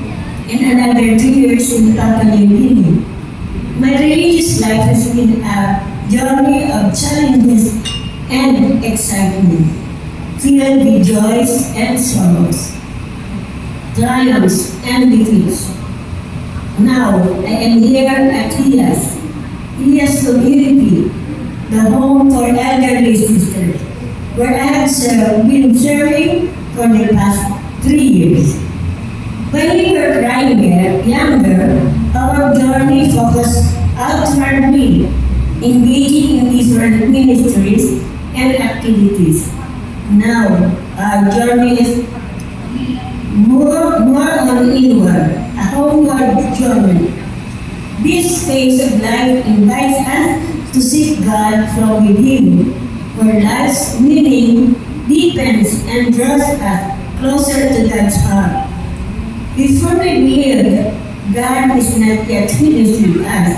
and another 2 years in Papua New Guinea. My religious life has been a journey of challenges and excitement, filled with joys and sorrows, triumphs and defeats. Now I am here at Hias community, the home for elderly sisters, where I have been serving for the past 3 years. When we were younger, our journey focused outwardly, engaging in different ministries and activities. Now, our journey is more on inward, a homeward journey. This phase of life invites us to seek God from within, where life's meaning deepens and draws us closer to God's heart. Before we believe God is not yet finished with us,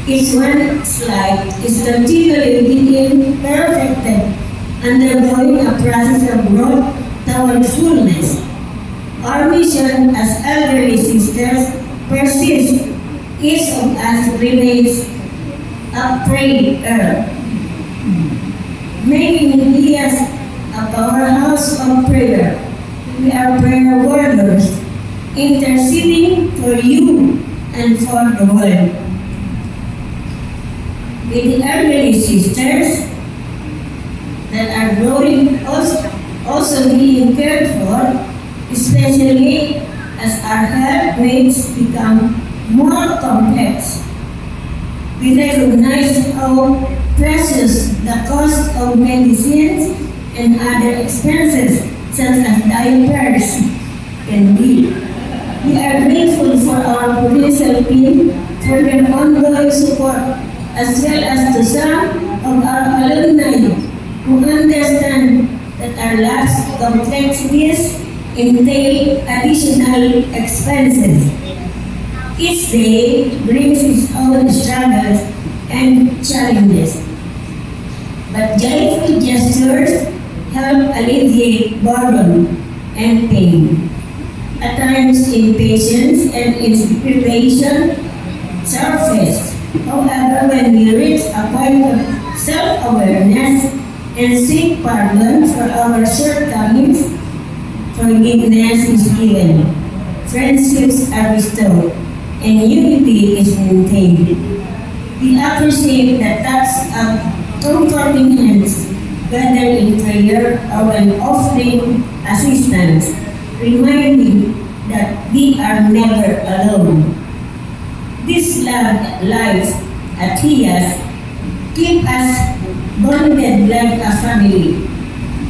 each one's life is continually being perfected, undergoing a process of growth toward fullness. Our mission as elderly sisters persists. Each of us remains a prayer, making Hias a powerhouse of prayer. We are prayer warriors, interceding for you and for the world. With the elderly sisters that are growing, also being cared for, especially as our health needs become more complex. We recognize how precious the cost of medicines and other expenses, such as diapers, can be. We are grateful for our provincial team for their ongoing support, as well as to some of our alumni who understand that our life's complexities entail additional expenses. Each day brings its own struggles and challenges, but joyful gestures help alleviate burden and pain. At times, impatience and inspiration surface. However, when we reach a point of self-awareness and seek pardon for our shortcomings, forgiveness is given, friendships are restored, and unity is maintained. We appreciate the touch of comforting hands, whether in prayer or when offering assistance, reminding that we are never alone. This life at Hias keep us bonded like a family.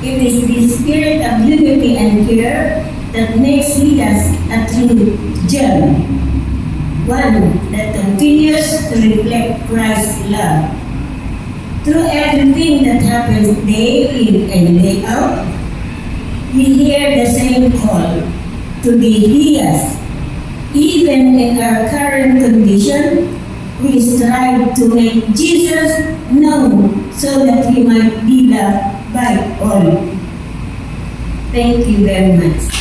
It is the spirit of unity and care that makes Hias a true gem, one that continues to reflect Christ's love. Through everything that happens day in and day out, we hear the same call to be Hias. Even in our current condition, we strive to make Jesus known so that he might be loved by all. Thank you very much.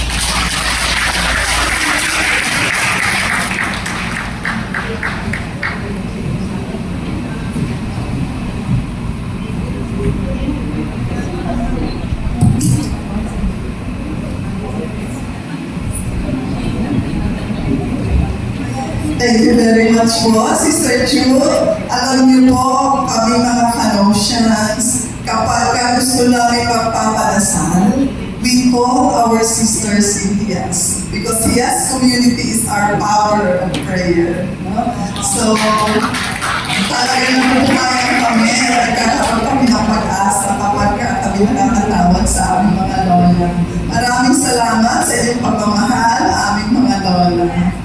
Thank you very much po, Sister Jude. Alam niyo po, kami mga Canossians, kapag gusto namin magpapadasal, we call our sisters in Hiyas. Because Hiyas community is our power of prayer. No? So, talaga nabubuhayan kami, nagkakaroon kami ng pag-asa kapag kami nakakatawag sa aming mga lola. Maraming salamat sa inyong pagmamahal, aming mga lola.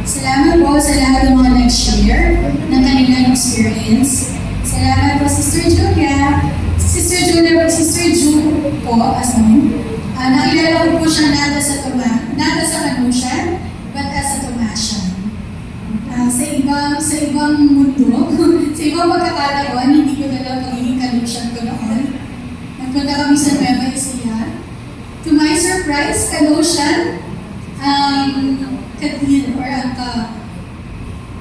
Salamat po sa lahat ng mga nag-share ng kanilang experience. Salamat po, Sister Julia. Sister Ju po, nakilala ko po siya nata sa Canossian, but as a Tomasian. Sa ibang mundo, sa ibang pagkakataon, hindi ko na pagiging Canossian ko noon. Nagpunta kami sa Nueva Ecija. To my surprise, Canossian, ka-deal or ang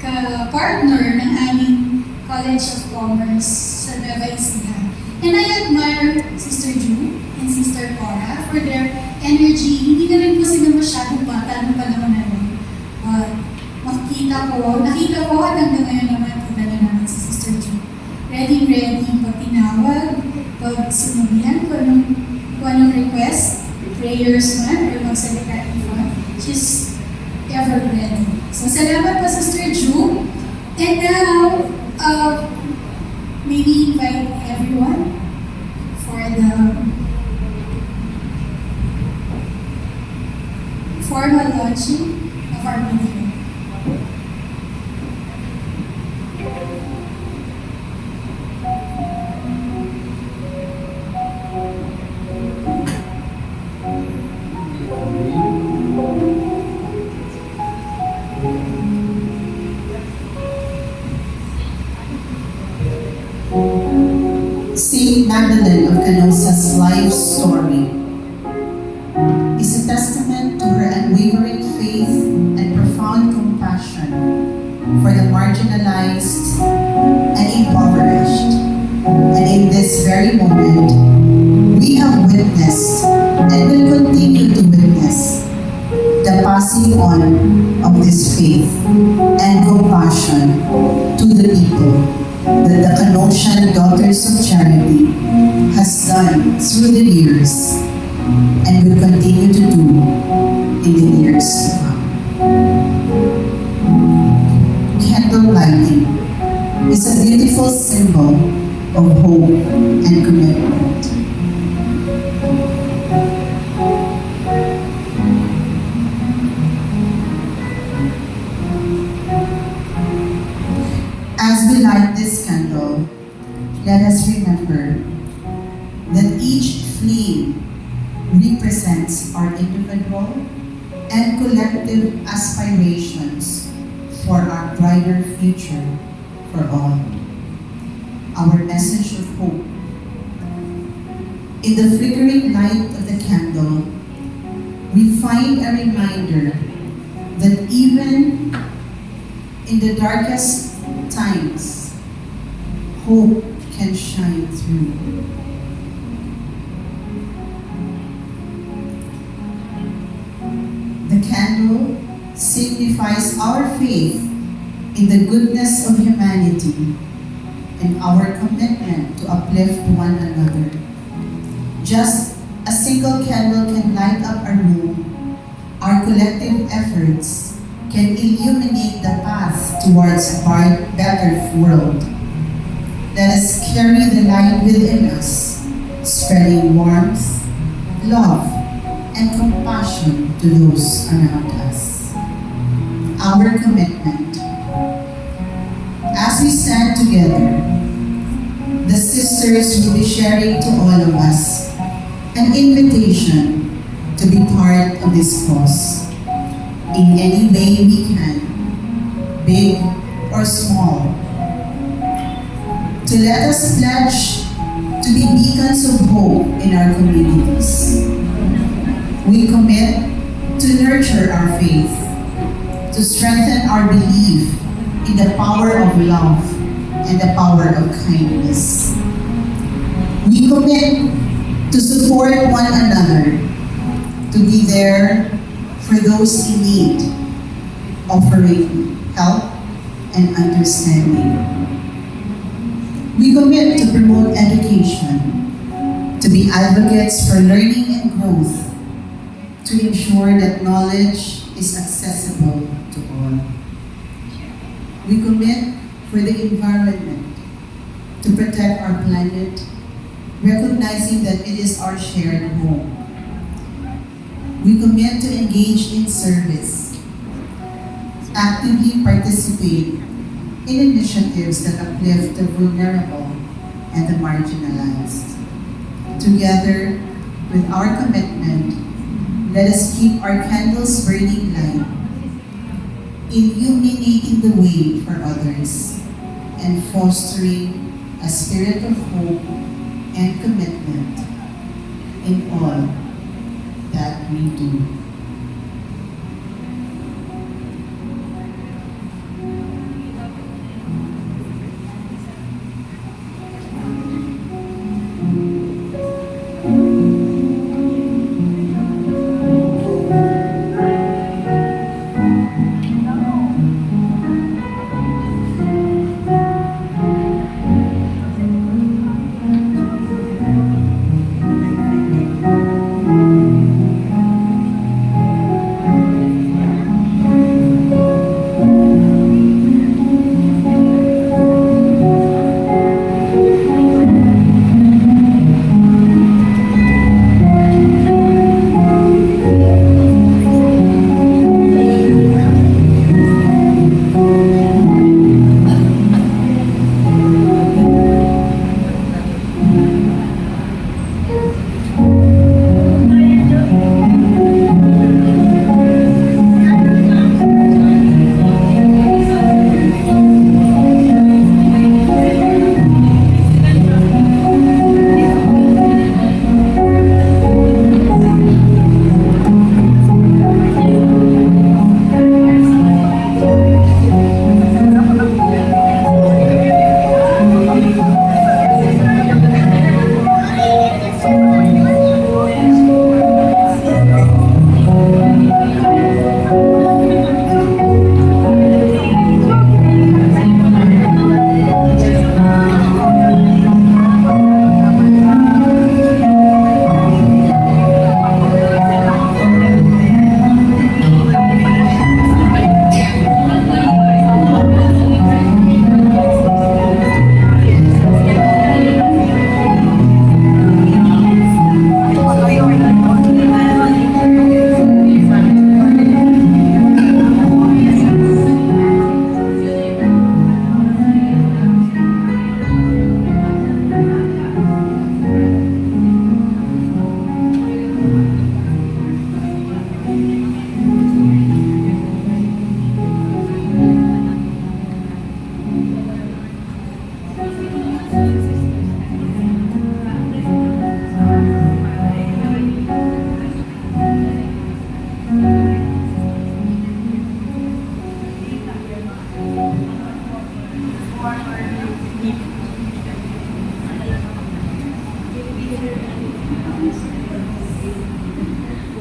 ka-partner ng aming College of Commerce sa Nueva Ecija. And I admire Sister Ju and Sister Cora for their energy. Hindi na rin po sila masyadong bata ng panahon na rin. Nakita ko at hanggang ngayon naman kita na naman si Sister Ju. Ready pag tinawag, pag sinabihan ko anong request, prayers man, or magsalita iba. She's ever ready. So salamat po, Sister Ju. And now, maybe invite everyone for the formal launching of our meeting. Saint Magdalene of Canosa's life story is a testament to her unwavering faith and profound compassion for the marginalized and impoverished. And in this very moment, we have witnessed and will continue to witness the passing on of this faith and compassion to the people that the Canossian Daughters of Charity has done through the years and will continue to do in the years to come. Candle lighting is a beautiful symbol of hope and commitment. As we light this candle, let us remember that each flame represents our individual and collective aspirations for our brighter future for all. Our message of hope. In the flickering light of the candle, we find a reminder that even in the darkest times, hope can shine through. The candle signifies our faith in the goodness of humanity and our commitment to uplift one another. Just a single candle can light up a room. Our collective efforts can illuminate the path towards a better world. Let us carry the light within us, spreading warmth, love, and compassion to those around us. Our commitment. As we stand together, the sisters will be sharing to all of us an invitation to be part of this cause in any way we can, big or small. To let us pledge to be beacons of hope in our communities. We commit to nurture our faith, to strengthen our belief in the power of love and the power of kindness. We commit to support one another, to be there for those in need, offering help and understanding. We commit to promote education, to be advocates for learning and growth, to ensure that knowledge is accessible to all. We commit for the environment, to protect our planet, recognizing that it is our shared home. We commit to engage in service, actively participate in initiatives that uplift the vulnerable and the marginalized. Together with our commitment, let us keep our candles burning light, illuminating the way for others, and fostering a spirit of hope and commitment in all that we do.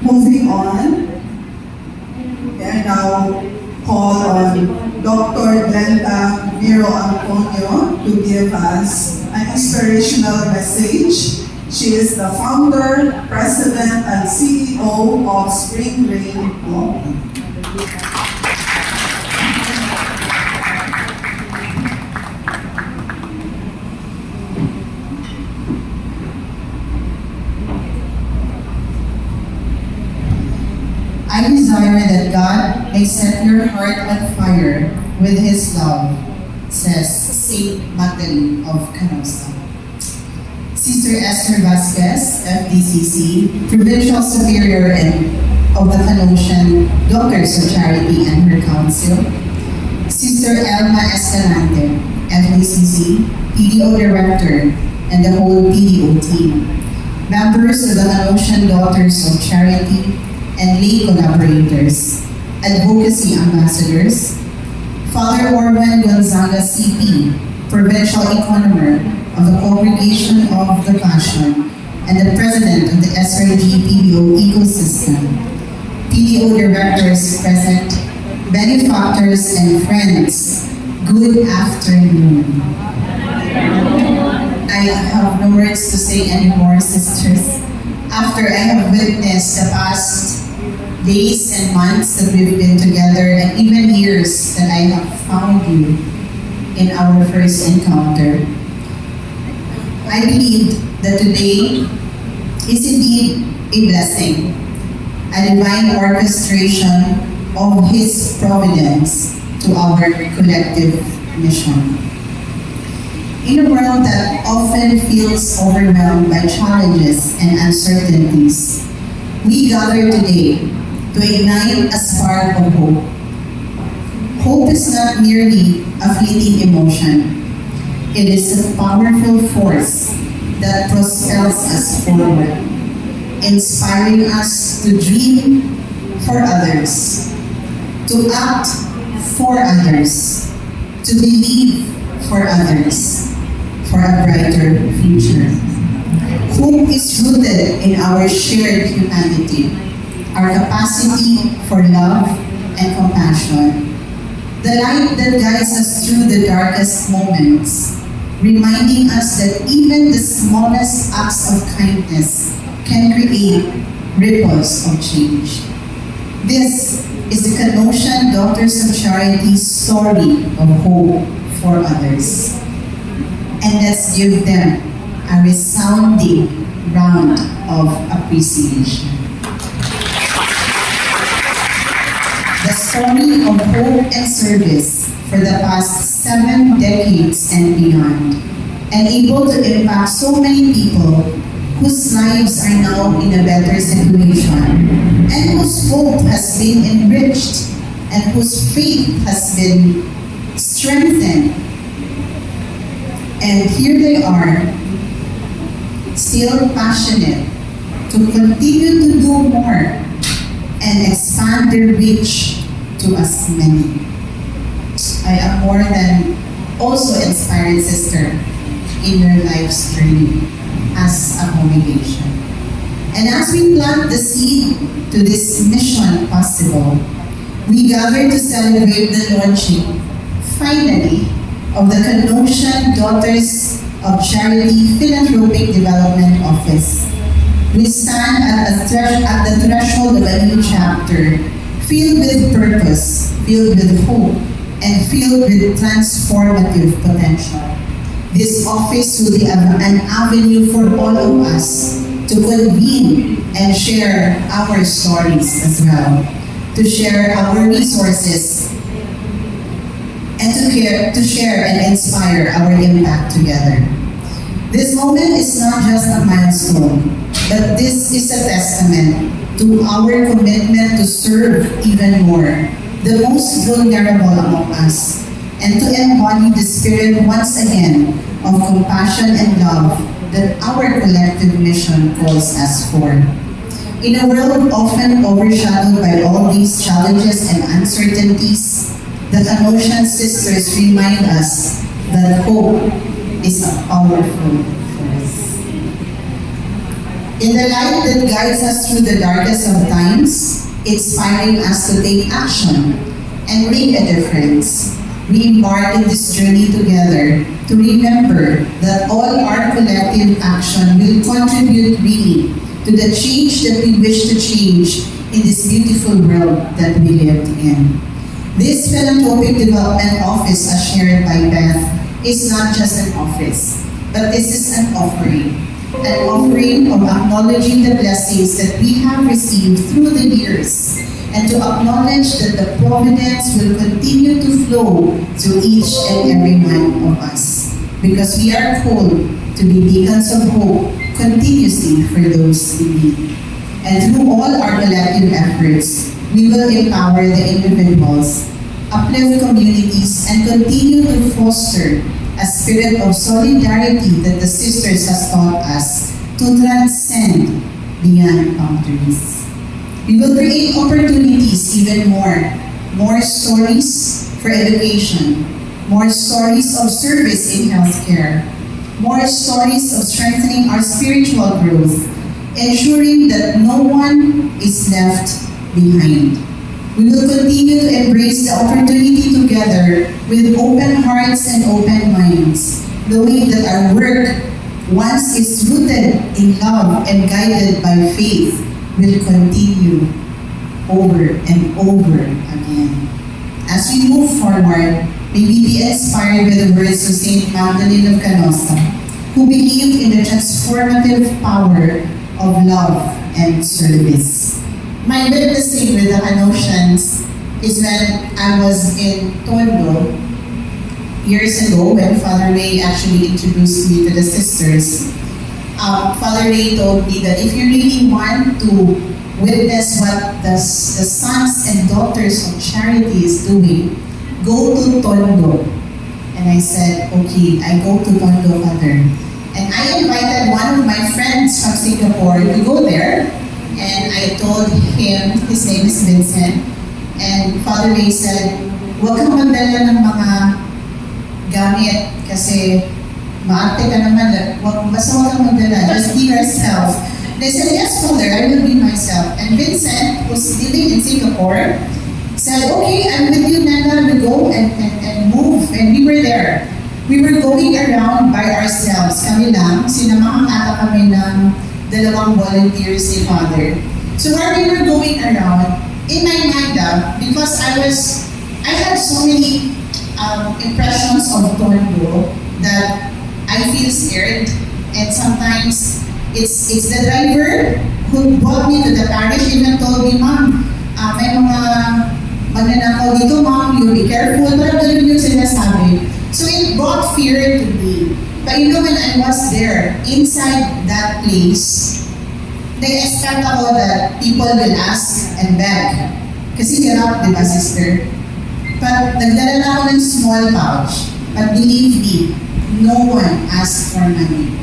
Moving on, I now call on Dr. Glenda Vero Antonio to give us an inspirational message. She is the founder, president, and CEO of Spring Rain Law. I desire that God may set your heart on fire with His love, says Saint Magdalene of Canosa. Sister Esther Vasquez, FDCC, Provincial Superior of the Canossian Daughters of Charity and her council. Sister Elma Escalante, FDCC, PDO Director, and the whole PDO team. Members of the Canossian Daughters of Charity and lay collaborators, advocacy ambassadors, Father Orban Gonzaga CP, Provincial Economer of the Congregation of the Passion, and the President of the SRG PDO Ecosystem, PDO Directors present, benefactors, and friends, good afternoon. I have no words to say anymore, sisters. After I have witnessed the past days and months that we've been together, and even years that I have found you in our first encounter, I believe that today is indeed a blessing, a divine orchestration of His providence to our collective mission. In a world that often feels overwhelmed by challenges and uncertainties, we gather today to ignite a spark of hope. Hope is not merely a fleeting emotion. It is a powerful force that propels us forward, inspiring us to dream for others, to act for others, to believe for others, for a brighter future. Hope is rooted in our shared humanity, our capacity for love and compassion, the light that guides us through the darkest moments, reminding us that even the smallest acts of kindness can create ripples of change. This is the Canossian Daughters of Charity's story of hope for others. And let's give them a resounding round of appreciation. The story of hope and service for the past 7 decades and beyond, and able to impact so many people whose lives are now in a better situation, and whose hope has been enriched, and whose faith has been strengthened. And here they are, still passionate to continue to do more and expand their reach to as many. I am more than also inspired, sister, in your life's journey as a congregation. And as we plant the seed to this mission possible, we gather to celebrate the launching, finally, of the Canossian Daughters of Charity Philanthropic Development Office. We stand at the threshold of a new chapter, filled with purpose, filled with hope, and filled with transformative potential. This office will be an avenue for all of us to convene and share our stories as well, to share our resources, and to share and inspire our impact together. This moment is not just a milestone, but this is a testament to our commitment to serve even more the most vulnerable among us, and to embody the spirit once again of compassion and love that our collective mission calls us for. In a world often overshadowed by all these challenges and uncertainties, the Canossian sisters remind us that hope is a powerful force. In the light that guides us through the darkest of times, inspiring us to take action and make a difference, we embark in this journey together to remember that all our collective action will contribute really to the change that we wish to change in this beautiful world that we live in. This Philanthropic Development Office, as shared by Beth, is not just an office, but this is an offering of acknowledging the blessings that we have received through the years, and to acknowledge that the providence will continue to flow through each and every one of us, because we are called to be beacons of hope continuously for those in need. And through all our collective efforts, we will empower the individuals, uplift communities, and continue to foster a spirit of solidarity that the sisters has taught us to transcend beyond boundaries. We will create opportunities even more stories for education, more stories of service in healthcare, more stories of strengthening our spiritual growth, ensuring that no one is left behind. We will continue to embrace the opportunity together with open hearts and open minds, knowing that our work, once it's rooted in love and guided by faith, will continue over and over again. As we move forward, may we be inspired by the words of Saint Magdalene of Canossa, who believed in the transformative power of love and service. My witnessing with the Canossians is when I was in Tondo years ago, when Father Ray actually introduced me to the sisters. Father Ray told me that if you really want to witness what the sons and daughters of charity is doing, go to Tondo. And I said, okay, I go to Tondo, Father. And I invited one of my friends from Singapore to go there. And I told him, his name is Vincent. And Father Ray said, huwag kang magdala ng mga gamit kasi maarte ka naman. Basta huwag kang magdala. Just be yourself. They said, yes, Father, I will be myself. And Vincent, who's living in Singapore, said, okay, I'm with you, Nana. We go and move. And we were there. We were going around by ourselves. Kami lang, sinamahan ata kami ng dalawang volunteers ni Father. So while we were going around, in my mind, because I had so many impressions of Tondo that I feel scared, and sometimes it's the driver who brought me to the parish, even told me, Ma'am, may mga magnanakaw dito, Ma'am, you be careful. Parang ganun yung sinasabi. So it brought fear to me. But you know, when I was there, inside that place, na-expect ako that people will ask and beg. Kasi hirap, di ba, sister? But nagdala na ako ng small pouch. But believe me, no one asked for money.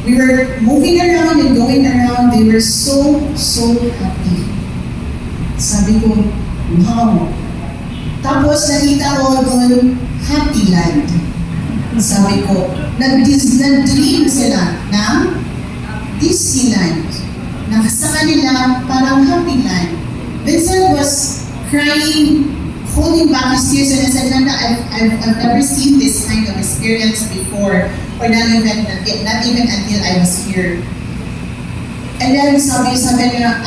We were moving around and going around. They were so happy. Sabi ko, wow. Tapos nakita ko doon, Happy Land. Sabi ko, nag-dream sila ng Disneyland. Sa kanila, parang Happy Land. Vincent was crying, holding back his tears, and I said, Nanda, I've never seen this kind of experience before, or not even until I was here. And then sabi niya,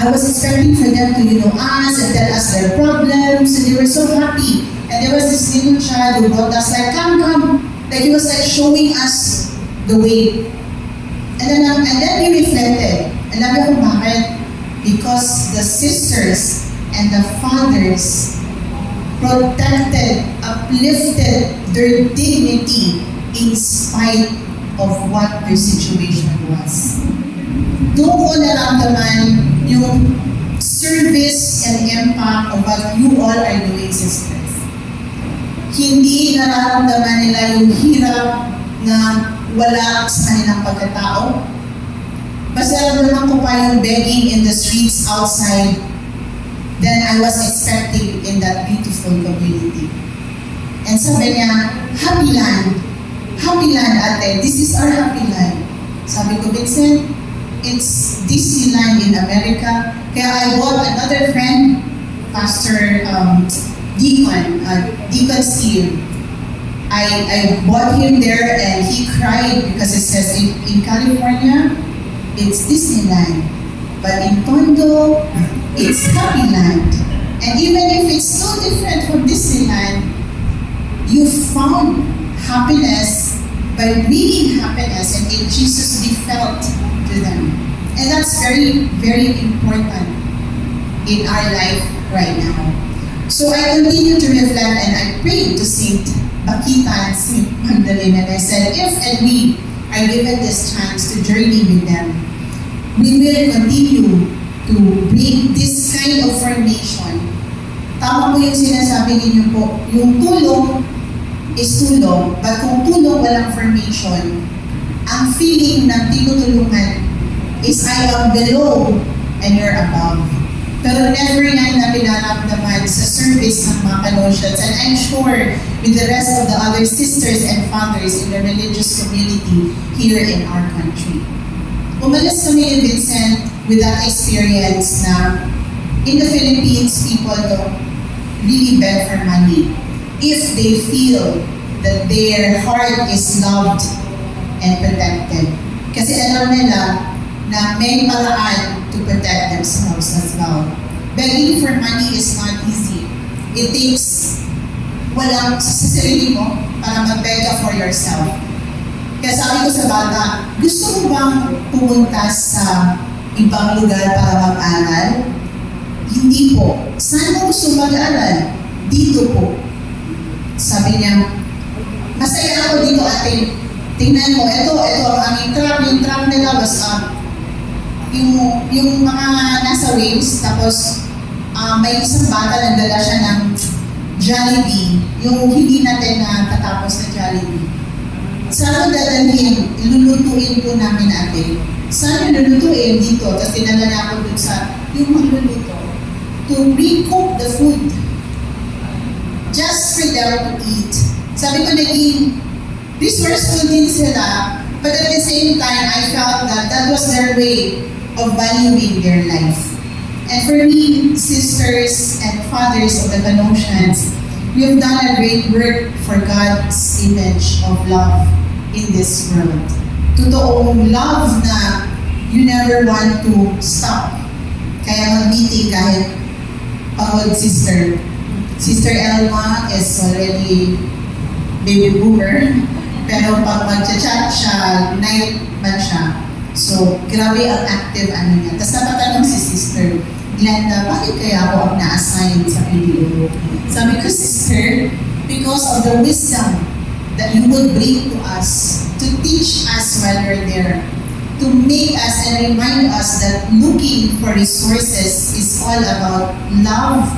I was expecting for them to, ask and tell us their problems, and they were so happy. And there was this little child who brought us like, come. Like he was like showing us the way. And then we reflected. And alam ko bakit? Because the sisters and the fathers protected, uplifted their dignity in spite of what their situation was. Doon ko naramdaman yung service and impact of what you all are doing, sisters. Hindi nararamdaman nila yung hirap na wala sa kanilang pagkatao. Basta naman ko pa yung begging in the streets outside than I was expecting in that beautiful community. And sabi niya, Happy Land, ate, this is our Happy Land. Sabi ko, Vincent, it's Disneyland in America. Kaya I bought another friend, Pastor Deacon Steve. I bought him there and he cried because it says in California, it's Disneyland. But in Tondo, it's Happy Land. And even if it's so different from Disneyland, you found happiness by bringing happiness, and in Jesus be felt to them. And that's very, very important in our life right now. So I continue to reflect and I prayed to Saint Bakita and Saint Magdalene, and I said, if and we are given this chance to journey with them, we will continue to bring this kind of formation. Tama po yung sinasabi ninyo po, yung tulong is tulong, but kung tulong walang formation, ang feeling ng tinutulungan is I am below and you're above. Pero never yan na pinaramdaman sa service ng mga Canossians, and I'm sure with the rest of the other sisters and fathers in the religious community here in our country. Umalis kami ni Vincent with that experience na in the Philippines, people don't really beg for money if they feel that their heart is loved and protected. Kasi alam nila na may paraan to protect themselves as well. Begging for money is not easy. It takes walang sa sarili mo para mag-beg ka for yourself. Kaya sabi ko sa bata, gusto mo bang pumunta sa ibang lugar para mag-aral? Hindi po. Saan mo gusto mag-aral? Dito po. Sabi niya, masaya ako dito ate. Tingnan mo, ito ang aming truck. Yung truck nila was yung mga nasa waves. Tapos may isang bata nagdala siya ng Jollibee. Yung hindi natin natatapos na Jollibee. Saan ko dadalhin? Ilulutuin po namin ate. Saan ilulutuin? Dito. Tapos tinala na ako dun sa yung magluluto. To recook the food. Just for them to eat. Sabi ko naging resourceful din sila, but at the same time, I felt that that was their way of valuing their life. And for me, sisters and fathers of the Canossians, we have done a great work for God's image of love in this world. Totoong love na you never want to stop. Kaya mag-meeting kahit pagod sister. Sister Elma is already baby boomer. Pero pag mag-chat siya, night man siya. So, grabe ang active niya. Tapos napatanong si Sister Glenda, bakit kaya ako ang na-assign sa PDO? Sabi ko, Sister, because of the wisdom that you would bring to us, to teach us while we're there, to make us and remind us that looking for resources is all about love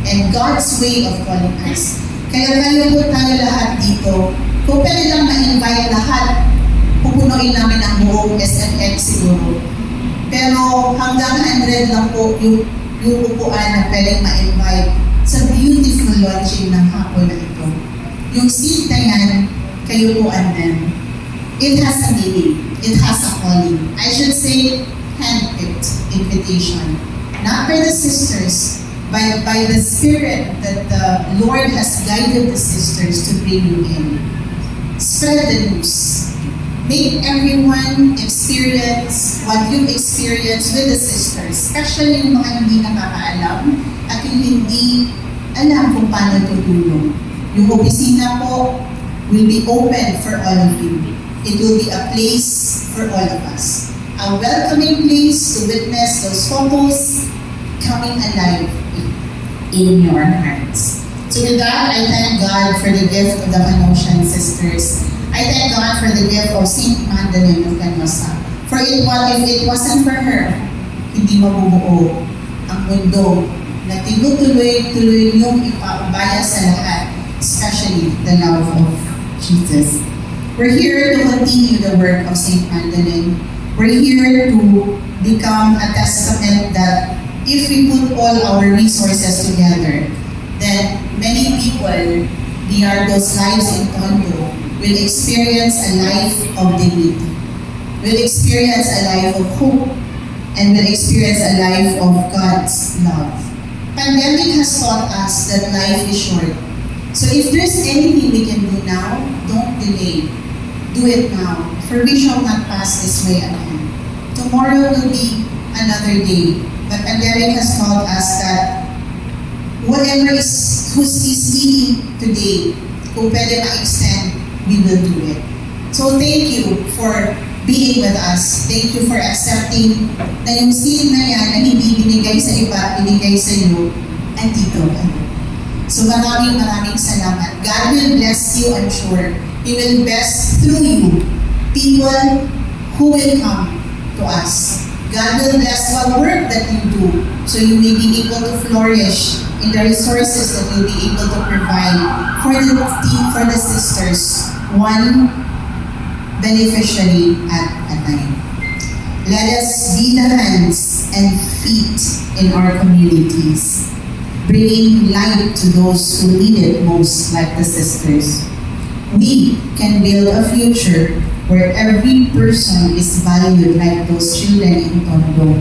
and God's way of calling us. Kaya kayo po tayo lahat dito, kung pwede lang ma-invite lahat, pupunuin namin ang buong SMX siguro. Pero hanggang 100 lang po yung upuan na pwedeng ma-invite sa beautiful launching ng hapon na ito. Yung seat na yan, kayo po andun. It has a meaning. It has a calling. I should say, hand-picked invitation. Not by the sisters, by the Spirit that the Lord has guided the sisters to bring you in. Spread the news. Make everyone experience what you've experienced with the sisters, especially yung mga hindi nakakaalam at yung hindi alam kung paano tutulong. Yung opisina po will be open for all of you. It will be a place for all of us. A welcoming place to witness those photos coming alive in your hearts. So with that, I thank God for the gift of the Canossian sisters. I thank God for the gift of Saint Magdalene of Canossa. For if it wasn't for her, hindi mabubuo ang mundo na tinutuloy-tuloy niyong ipaubaya sa lahat, especially the love of Jesus. We're here to continue the work of Saint Magdalene. We're here to become a testament that if we put all our resources together, then many people, beyond those lives in Tondo, will experience a life of dignity, will experience a life of hope, and will experience a life of God's love. Pandemic has taught us that life is short. So if there's anything we can do now, don't delay. Do it now, for we shall not pass this way again. Tomorrow will be another day, but pandemic has taught us that whatever is leading today, kung pwede ma-extend, we will do it. So thank you for being with us. Thank you for accepting na yung seed na yan na hindi binigay sa iba, binigay sa iyo, andito kayo. So maraming salamat. God will bless you, I'm sure. He will bless through you people who will come to us. God will bless the work that you do so you may be able to flourish in the resources that you'll be able to provide for the sisters, one beneficiary at a time. Let us be the hands and feet in our communities, bringing light to those who need it most, like the sisters. We can build a future where every person is valued like those children in Tondo.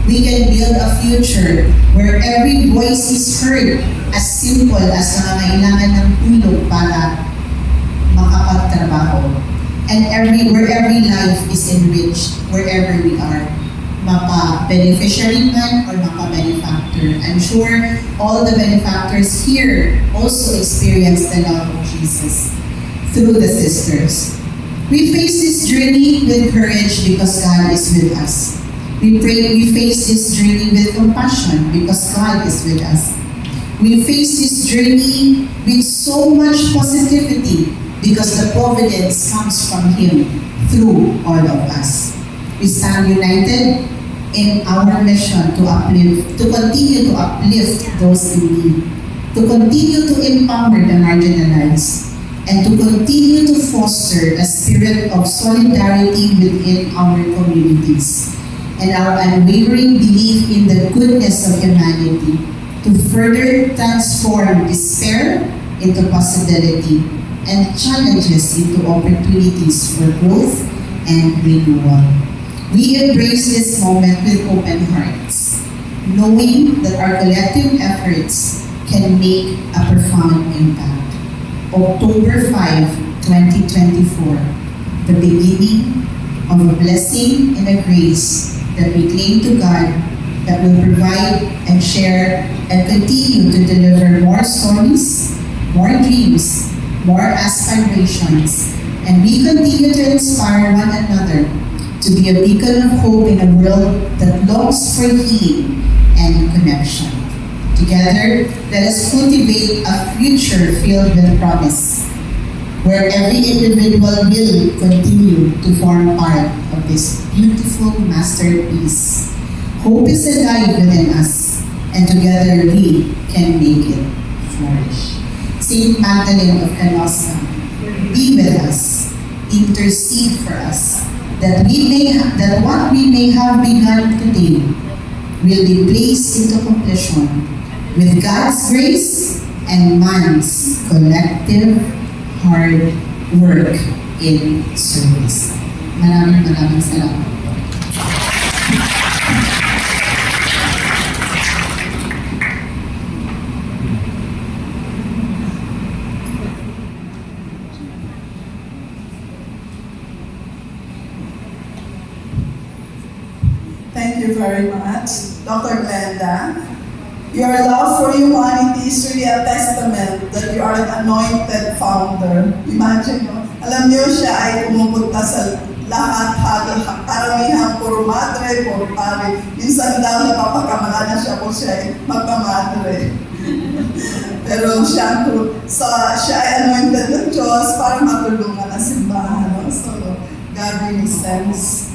we can build a future where every voice is heard, as simple as nangangailangan ng tulong para makapagtrabaho. And where every life is enriched, wherever we are. Mapa-beneficiary man or mapa-benefactor. I'm sure all the benefactors here also experience the love of Jesus through the sisters. We face this journey with courage because God is with us. We face this journey with compassion because God is with us. We face this journey with so much positivity because the providence comes from Him through all of us. We stand united in our mission to continue to uplift those in need, to continue to empower the marginalized, and to continue to foster a spirit of solidarity within our communities, and our unwavering belief in the goodness of humanity to further transform despair into possibility and challenges into opportunities for growth and renewal. We embrace this moment with open hearts, knowing that our collective efforts can make a profound impact. October 5, 2024, the beginning of a blessing and a grace that we claim to God that will provide and share and continue to deliver more stories, more dreams, more aspirations, and we continue to inspire one another to be a beacon of hope in a world that longs for healing and connection. Together, let us cultivate a future filled with promise, where every individual will continue to form part of this beautiful masterpiece. Hope is alive within us, and together we can make it flourish. Saint Magdalene of Canossa, be with us, intercede for us, that what we may have begun today will be placed into completion with God's grace and man's collective hard work in service. Maraming salamat. Thank you very much, Dr. Glenda. Your love for humanity is really a testament that you are an anointed founder. Imagine mo, alam niyo siya ay pumupunta sa lahat, karamihan, puro madre, puro pare. Minsan daw napapakamala na siya kung siya ay magpamadre. Pero siya ay anointed ng Diyos para matulungan ang simbahan. No? So, God really sends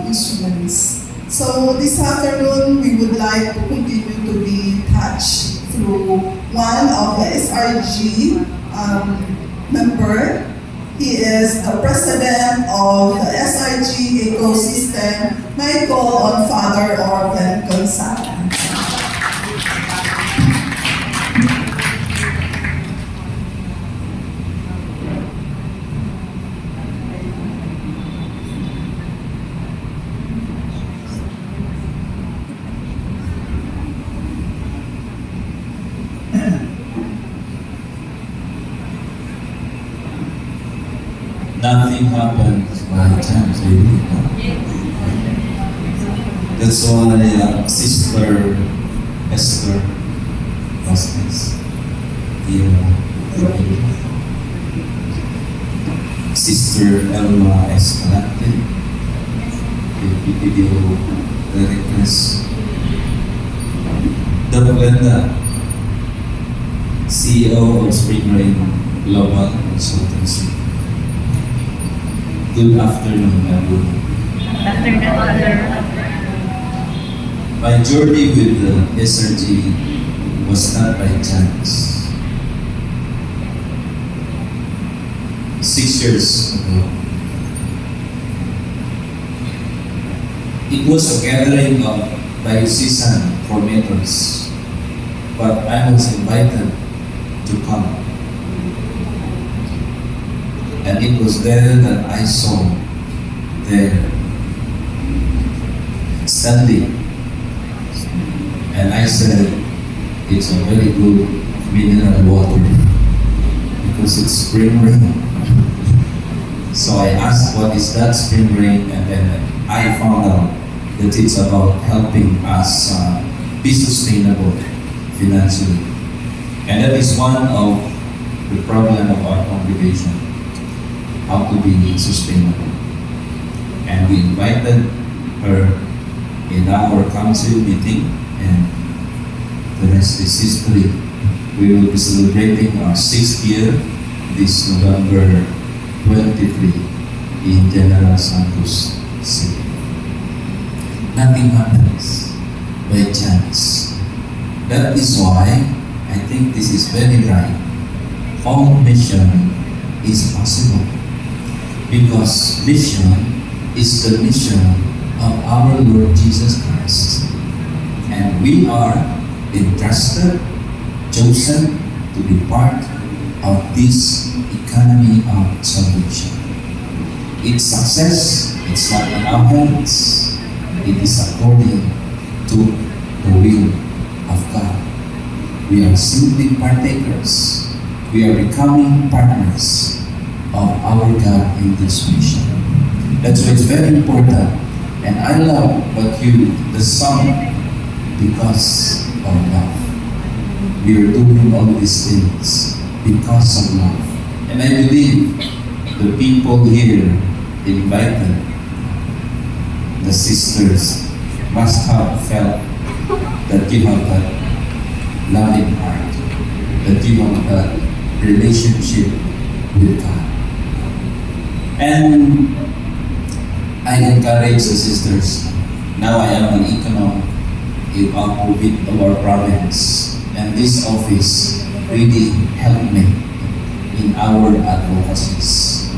instruments. So this afternoon, we would like to continue to be touched through one of the SRG member. He is the president of the SRG ecosystem. May I call on Father Orben Gonzaga. Nothing happens by chance, really. That's why Sister Esther Vasquez, Sister Elma Escalante, the PPDO Directors, Dr. Glenda, CEO of Spring Rain Global Consultancy. Good afternoon, everyone. My journey with the SRG was not by chance. 6 years ago, it was a gathering of diocesan formators, but I was invited to come. And it was there that I saw there, standing And I said, it's a very good mineral water because it's spring rain. So I asked, what is that spring rain? And then I found out that it's about helping us be sustainable financially. And that is one of the problem of our congregation, how to be sustainable. And we invited her in our council meeting, and the rest is history. We will be celebrating our 6th year this November 23 in General Santos City. Nothing happens by chance. That is why I think this is very right. All mission is possible because mission is the mission of our Lord Jesus Christ. And we are entrusted, chosen to be part of this economy of salvation. Its success, it's not in our hands. It is according to the will of God. We are simply partakers. We are becoming partners of our God in this mission. That's why it's very important. And I love what the song, because of love. We are doing all these things because of love. And I believe the people here invited, the sisters, must have felt that you have that loving heart, that you have that relationship with God. And I encourage the sisters. Now I am an econom of our province, and this office really helped me in our advocacies.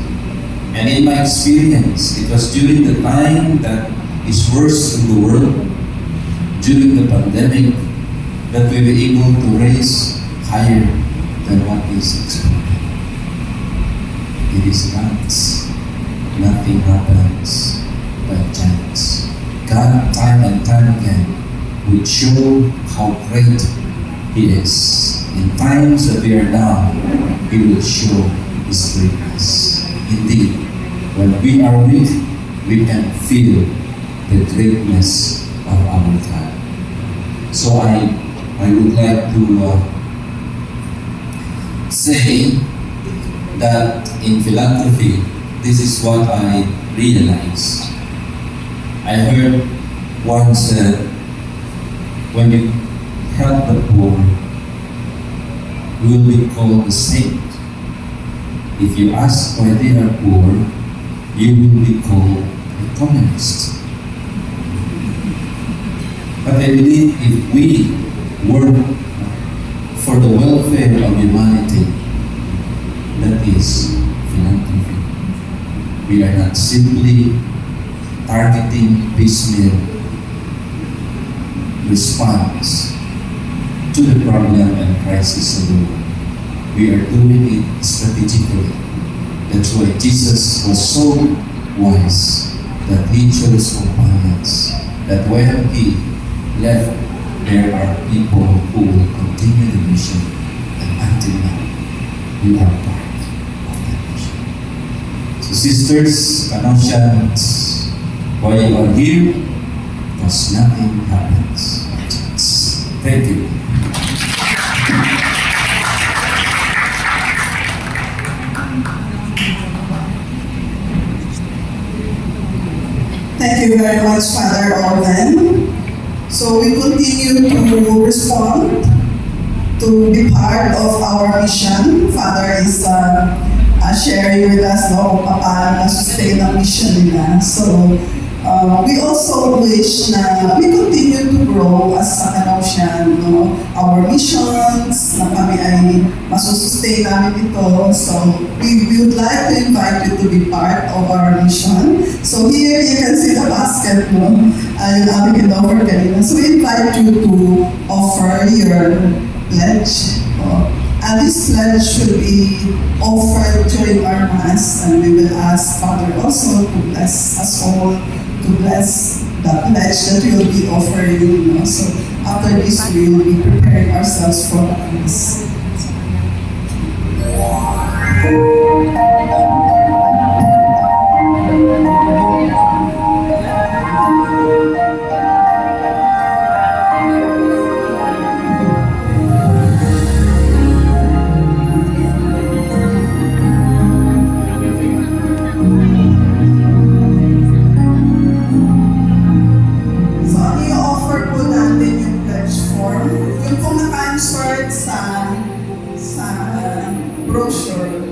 And in my experience, it was during the time that is worst in the world, during the pandemic, that we were able to raise higher than what is expected. It is God's. Nothing happens by chance. God, time and time again, would show how great He is. In times that we are down, He will show His greatness. Indeed, when we are weak, we can feel the greatness of our God. So I would like to say that in philanthropy, this is what I realized. I heard one said, when you help the poor, you will be called a saint. If you ask why they are poor, you will be called a communist. But I believe if we work for the welfare of humanity, that is philanthropy. We are not simply targeting piecemeal response to the problem and crisis of the world. We are doing it strategically. That's why Jesus was so wise that He chose companions, that when He left, there are people who will continue the mission, and until now, we are part of that mission. So sisters, Canossians, while you are here, because nothing happens by chance. Thank you. Thank you very much, Father Orven. So we continue to respond to be part of our mission. Father is sharing with us kung paano na-sustain ang mission nila. So we also wish na we continue to grow as a Canossian, our missions, na kami ay masusustain namin ito. So we would like to invite you to be part of our mission. So here you can see the basket mo, yung aming in-offer kanina. So we invite you to offer your pledge. And this pledge should be offered during our Mass, and we will ask Father also to bless us all, to bless the pledge that we will be offering. No? So after this, we will be preparing ourselves for the Mass. So ano yung offer po natin yung pledge form? Yung pong naka-insert sa brochure.